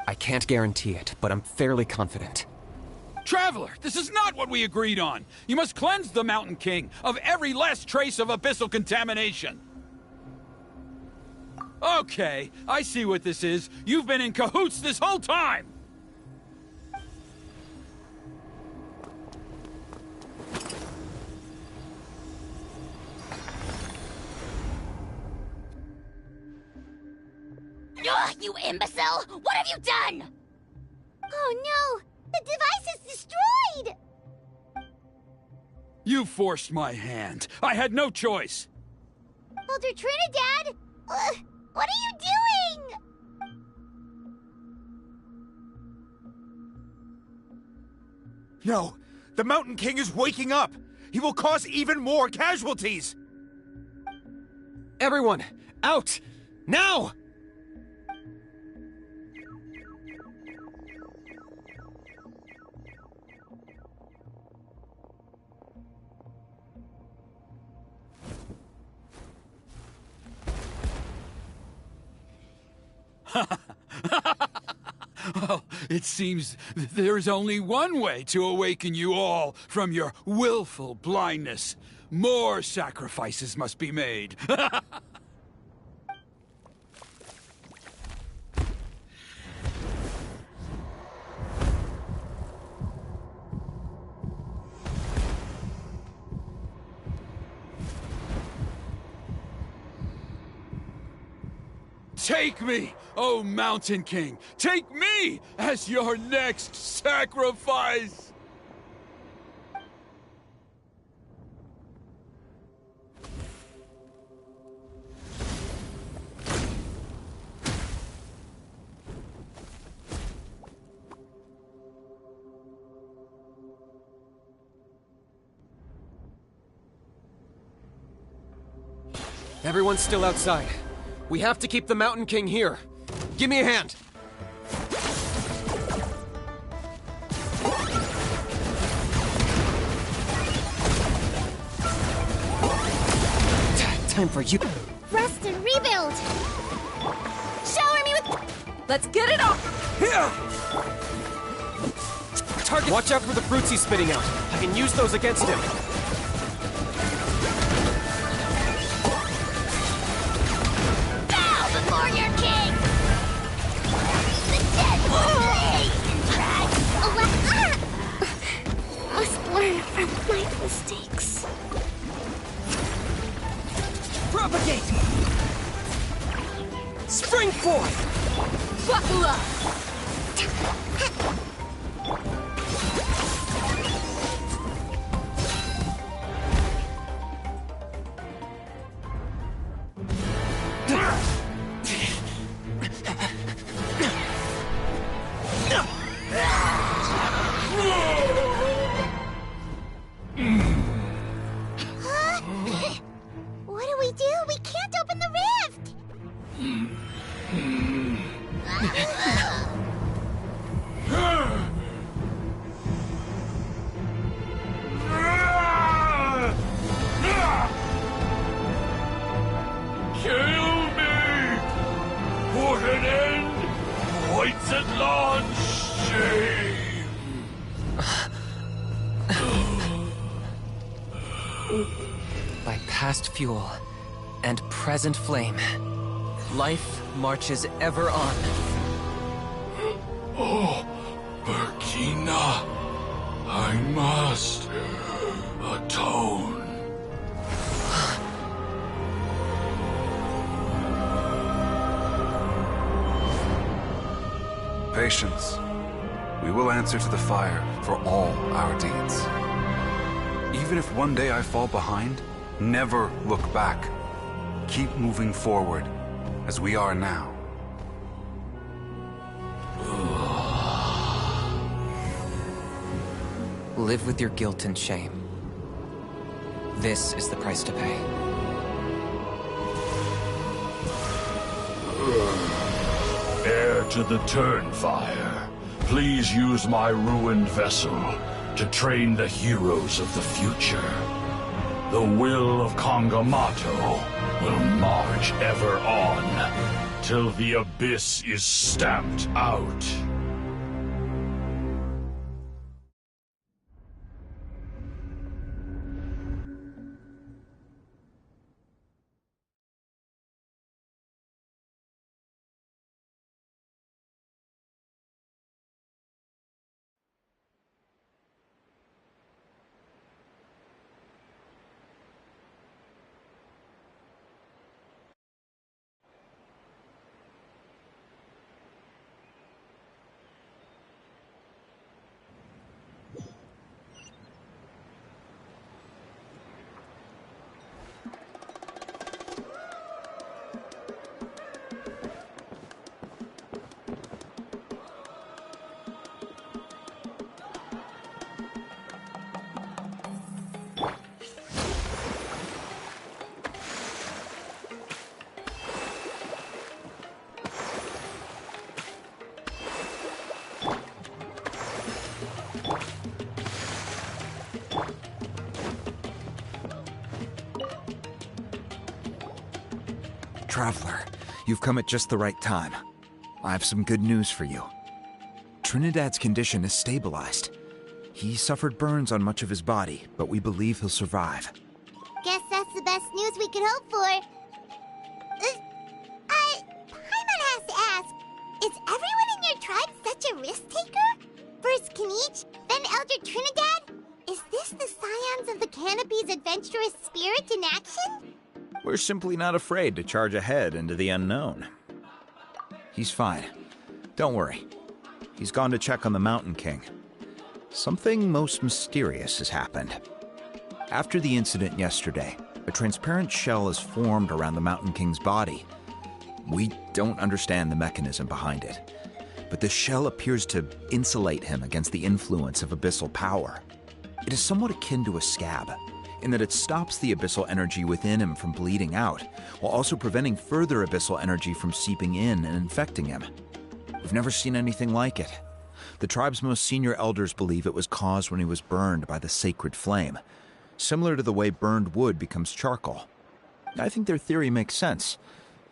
I can't guarantee it, but I'm fairly confident. Traveler, this is not what we agreed on. You must cleanse the Mountain King of every last trace of abyssal contamination. Okay, I see what this is. You've been in cahoots this whole time! Ugh, you imbecile! What have you done? Oh no! The device is destroyed! You forced my hand. I had no choice. Elder Trinidad! What are you doing? No! The Mountain King is waking up! He will cause even more casualties! Everyone, out! Now! Well, it seems there's only one way to awaken you all from your willful blindness. More sacrifices must be made. Take me, O Mountain King! Take me as your next sacrifice! Everyone's still outside. We have to keep the Mountain King here. Give me a hand. Time for you. Rest and rebuild! Shower me with... Let's get it off! Here! Target. Watch out for the fruits he's spitting out. I can use those against him. Bow before your king! The dead will raise and drag! Must learn from my mistakes. Propagate! Spring forth! Buckle up! By past fuel and present flame, life marches ever on. Oh, Burkina, I must atone. Patience. We will answer to the fire for all our deeds. Even if one day I fall behind, never look back. Keep moving forward, as we are now. Live with your guilt and shame. This is the price to pay. Heir to the Turnfire, please use my ruined vessel to train the heroes of the future. The will of Kangamato will march ever on, till the abyss is stamped out. Traveler, you've come at just the right time. I have some good news for you. Trinidad's condition is stabilized. He suffered burns on much of his body, but we believe he'll survive. Guess that's the best news we could hope for. Paimon has to ask, is everyone in your tribe such a risk-taker? First Kinich, then Elder Trinidad? Is this the scions of the Canopy's adventurous spirit in action? We're simply not afraid to charge ahead into the unknown. He's fine. Don't worry. He's gone to check on the Mountain King. Something most mysterious has happened. After the incident yesterday, a transparent shell has formed around the Mountain King's body. We don't understand the mechanism behind it, but the shell appears to insulate him against the influence of abyssal power. It is somewhat akin to a scab, in that it stops the abyssal energy within him from bleeding out, while also preventing further abyssal energy from seeping in and infecting him. We've never seen anything like it. The tribe's most senior elders believe it was caused when he was burned by the sacred flame, similar to the way burned wood becomes charcoal. I think their theory makes sense.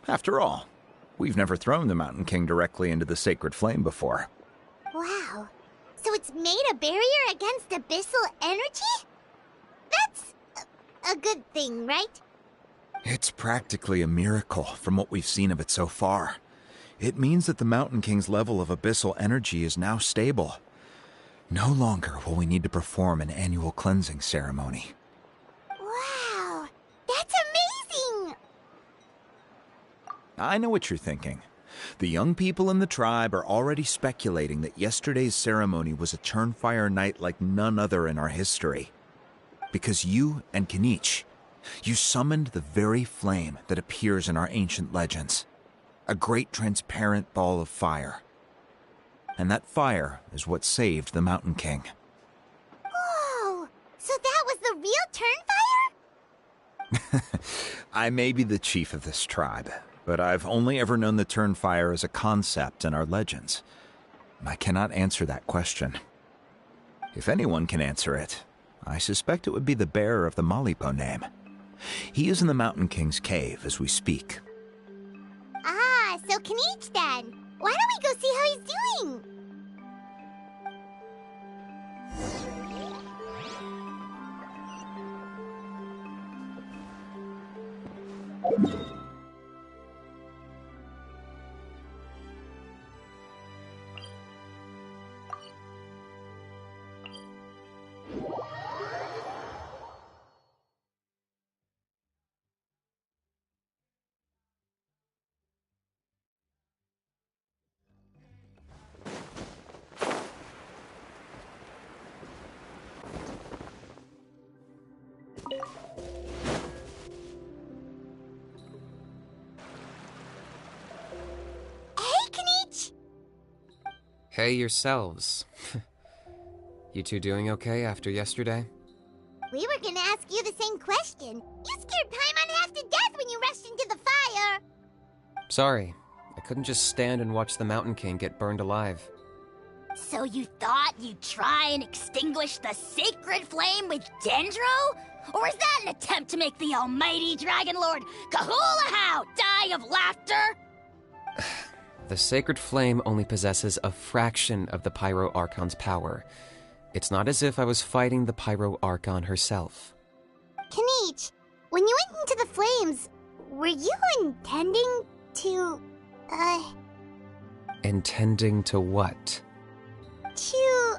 After all, we've never thrown the Mountain King directly into the sacred flame before. Wow. So it's made a barrier against abyssal energy? That's a good thing, right? It's practically a miracle from what we've seen of it so far. It means that the Mountain King's level of abyssal energy is now stable. No longer will we need to perform an annual cleansing ceremony. Wow, that's amazing! I know what you're thinking. The young people in the tribe are already speculating that yesterday's ceremony was a Turnfire night like none other in our history. Because you and Kinich, you summoned the very flame that appears in our ancient legends. A great transparent ball of fire. And that fire is what saved the Mountain King. Whoa! So that was the real Turnfire? I may be the chief of this tribe, but I've only ever known the Turnfire as a concept in our legends. I cannot answer that question. If anyone can answer it, I suspect it would be the bearer of the Malipo name. He is in the Mountain King's cave as we speak. Ah, so Kinich then. Why don't we go see how he's doing? Hey yourselves. You two doing okay after yesterday? We were gonna ask you the same question. You scared Paimon half to death when you rushed into the fire. Sorry, I couldn't just stand and watch the Mountain King get burned alive. So you thought you'd try and extinguish the sacred flame with Dendro? Or is that an attempt to make the almighty Dragon Lord Kahulahau die of laughter? The sacred flame only possesses a fraction of the Pyro Archon's power. It's not as if I was fighting the Pyro Archon herself. Kinich, when you went into the flames, were you intending to, Intending to what? to,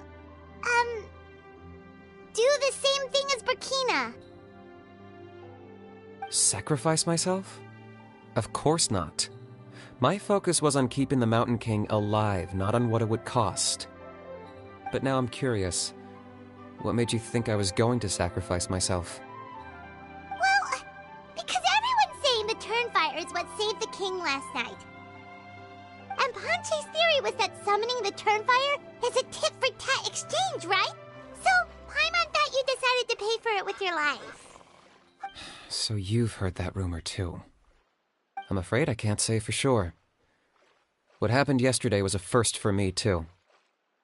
do the same thing as Burkina? Sacrifice myself? Of course not. My focus was on keeping the Mountain King alive, not on what it would cost. But now I'm curious. What made you think I was going to sacrifice myself? Well, because everyone's saying the Turnfire is what saved the king last night. And Ponche's theory was that summoning the Turnfire is a tit-for-tat exchange, right? So, Paimon thought you decided to pay for it with your life. So you've heard that rumor too. I'm afraid I can't say for sure. What happened yesterday was a first for me too.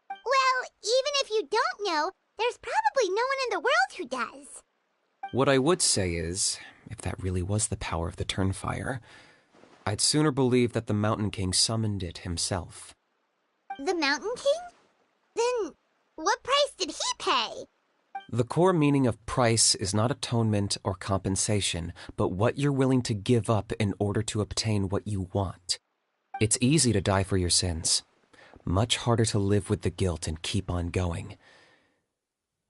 Well, even if you don't know, there's probably no one in the world who does. What I would say is, if that really was the power of the Turnfire, I'd sooner believe that the Mountain King summoned it himself. The Mountain King? Then, what price did he pay? The core meaning of price is not atonement or compensation, but what you're willing to give up in order to obtain what you want. It's easy to die for your sins. Much harder to live with the guilt and keep on going.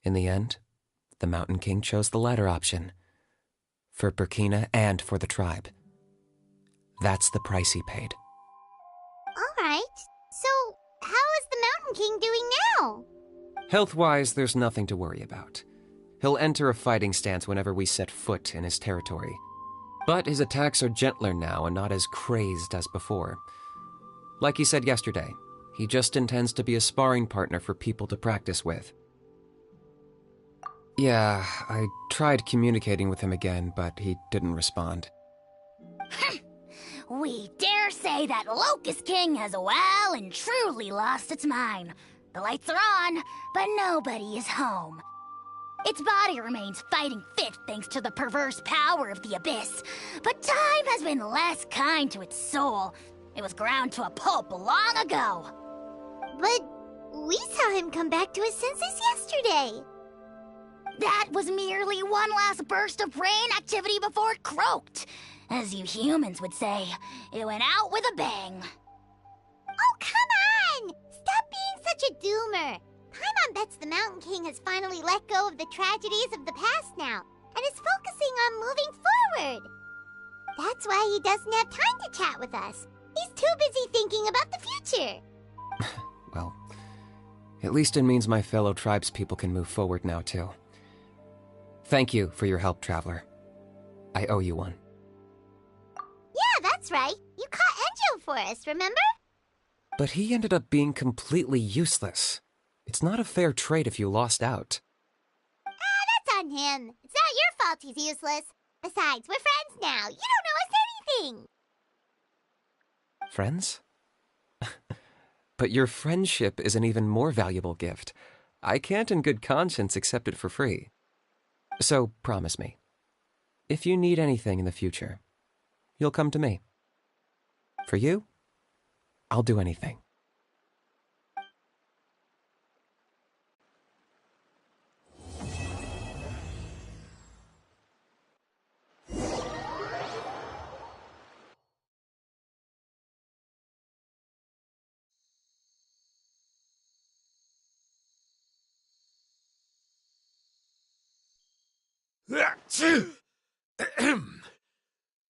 In the end, the Mountain King chose the latter option. For Burkina and for the tribe. That's the price he paid. Alright, so how is the Mountain King doing now? Health-wise, there's nothing to worry about. He'll enter a fighting stance whenever we set foot in his territory. But his attacks are gentler now and not as crazed as before. Like he said yesterday, he just intends to be a sparring partner for people to practice with. Yeah, I tried communicating with him again, but he didn't respond. We dare say that Locust King has well and truly lost its mind. The lights are on, but nobody is home. Its body remains fighting fit thanks to the perverse power of the Abyss, but time has been less kind to its soul. It was ground to a pulp long ago. But we saw him come back to his senses yesterday. That was merely one last burst of brain activity before it croaked. As you humans would say, it went out with a bang. Oh, come on! Stop being such a doomer. Paimon bets the Mountain King has finally let go of the tragedies of the past now, and is focusing on moving forward. That's why he doesn't have time to chat with us. He's too busy thinking about the future. Well, at least it means my fellow tribespeople can move forward now, too. Thank you for your help, Traveler. I owe you one. Yeah, that's right. You caught Enjo for us, remember? But he ended up being completely useless. It's not a fair trade if you lost out. That's on him. It's not your fault he's useless. Besides, we're friends now. You don't owe us anything. Friends? But your friendship is an even more valuable gift. I can't in good conscience accept it for free. So promise me, if you need anything in the future, you'll come to me. For you, I'll do anything.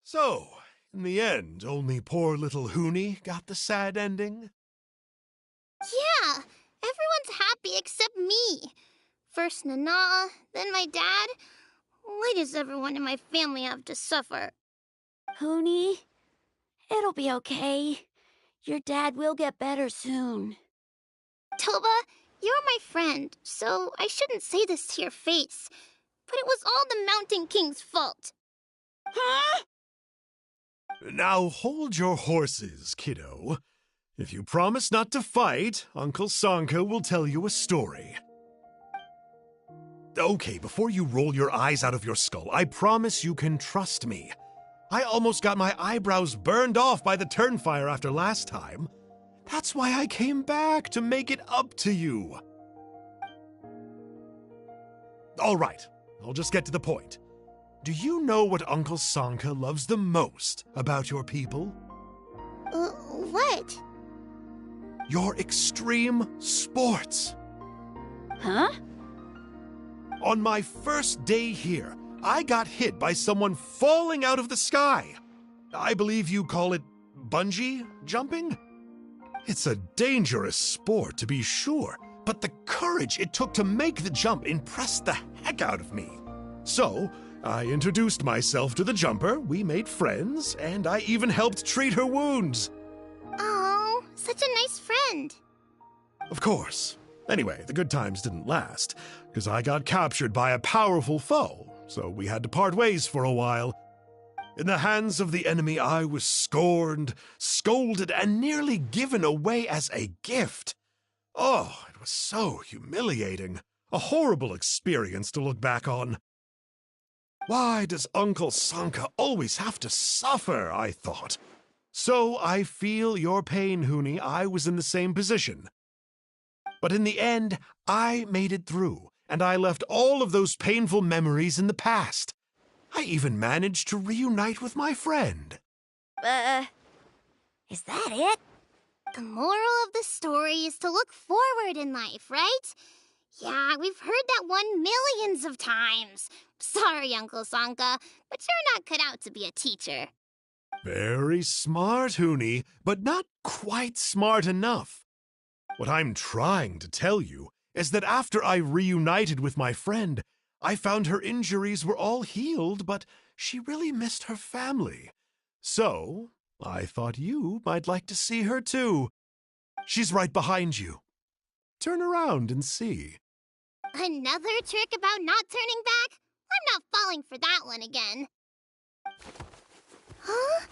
So, in the end, only poor little Huni got the sad ending? Yeah, everyone's happy except me. First Nana, then my dad. Why does everyone in my family have to suffer? Huni, it'll be okay. Your dad will get better soon. Toba, you're my friend, so I shouldn't say this to your face. But it was all the Mountain King's fault. Huh? Now hold your horses, kiddo. If you promise not to fight, Uncle Sanka will tell you a story. Okay, before you roll your eyes out of your skull, I promise you can trust me. I almost got my eyebrows burned off by the turnfire after last time. That's why I came back, to make it up to you. All right, I'll just get to the point. Do you know what Uncle Sanka loves the most about your people? What? Your extreme sports. Huh? On my first day here, I got hit by someone falling out of the sky. I believe you call it bungee jumping? It's a dangerous sport, to be sure, but the courage it took to make the jump impressed the heck out of me. So, I introduced myself to the jumper, we made friends, and I even helped treat her wounds. Oh, such a nice friend. Of course. Anyway, the good times didn't last, because I got captured by a powerful foe, so we had to part ways for a while. In the hands of the enemy, I was scorned, scolded, and nearly given away as a gift. Oh, it was so humiliating. A horrible experience to look back on. Why does Uncle Sanka always have to suffer, I thought. So I feel your pain, Huni. I was in the same position. But in the end, I made it through, and I left all of those painful memories in the past. I even managed to reunite with my friend. Is that it? The moral of the story is to look forward in life, right? Yeah, we've heard that one millions of times. Sorry, Uncle Sanka, but you're not cut out to be a teacher. Very smart, Huni, but not quite smart enough. What I'm trying to tell you is that after I reunited with my friend, I found her injuries were all healed, but she really missed her family. So, I thought you might like to see her too. She's right behind you. Turn around and see. Another trick about not turning back? I'm not falling for that one again. Huh?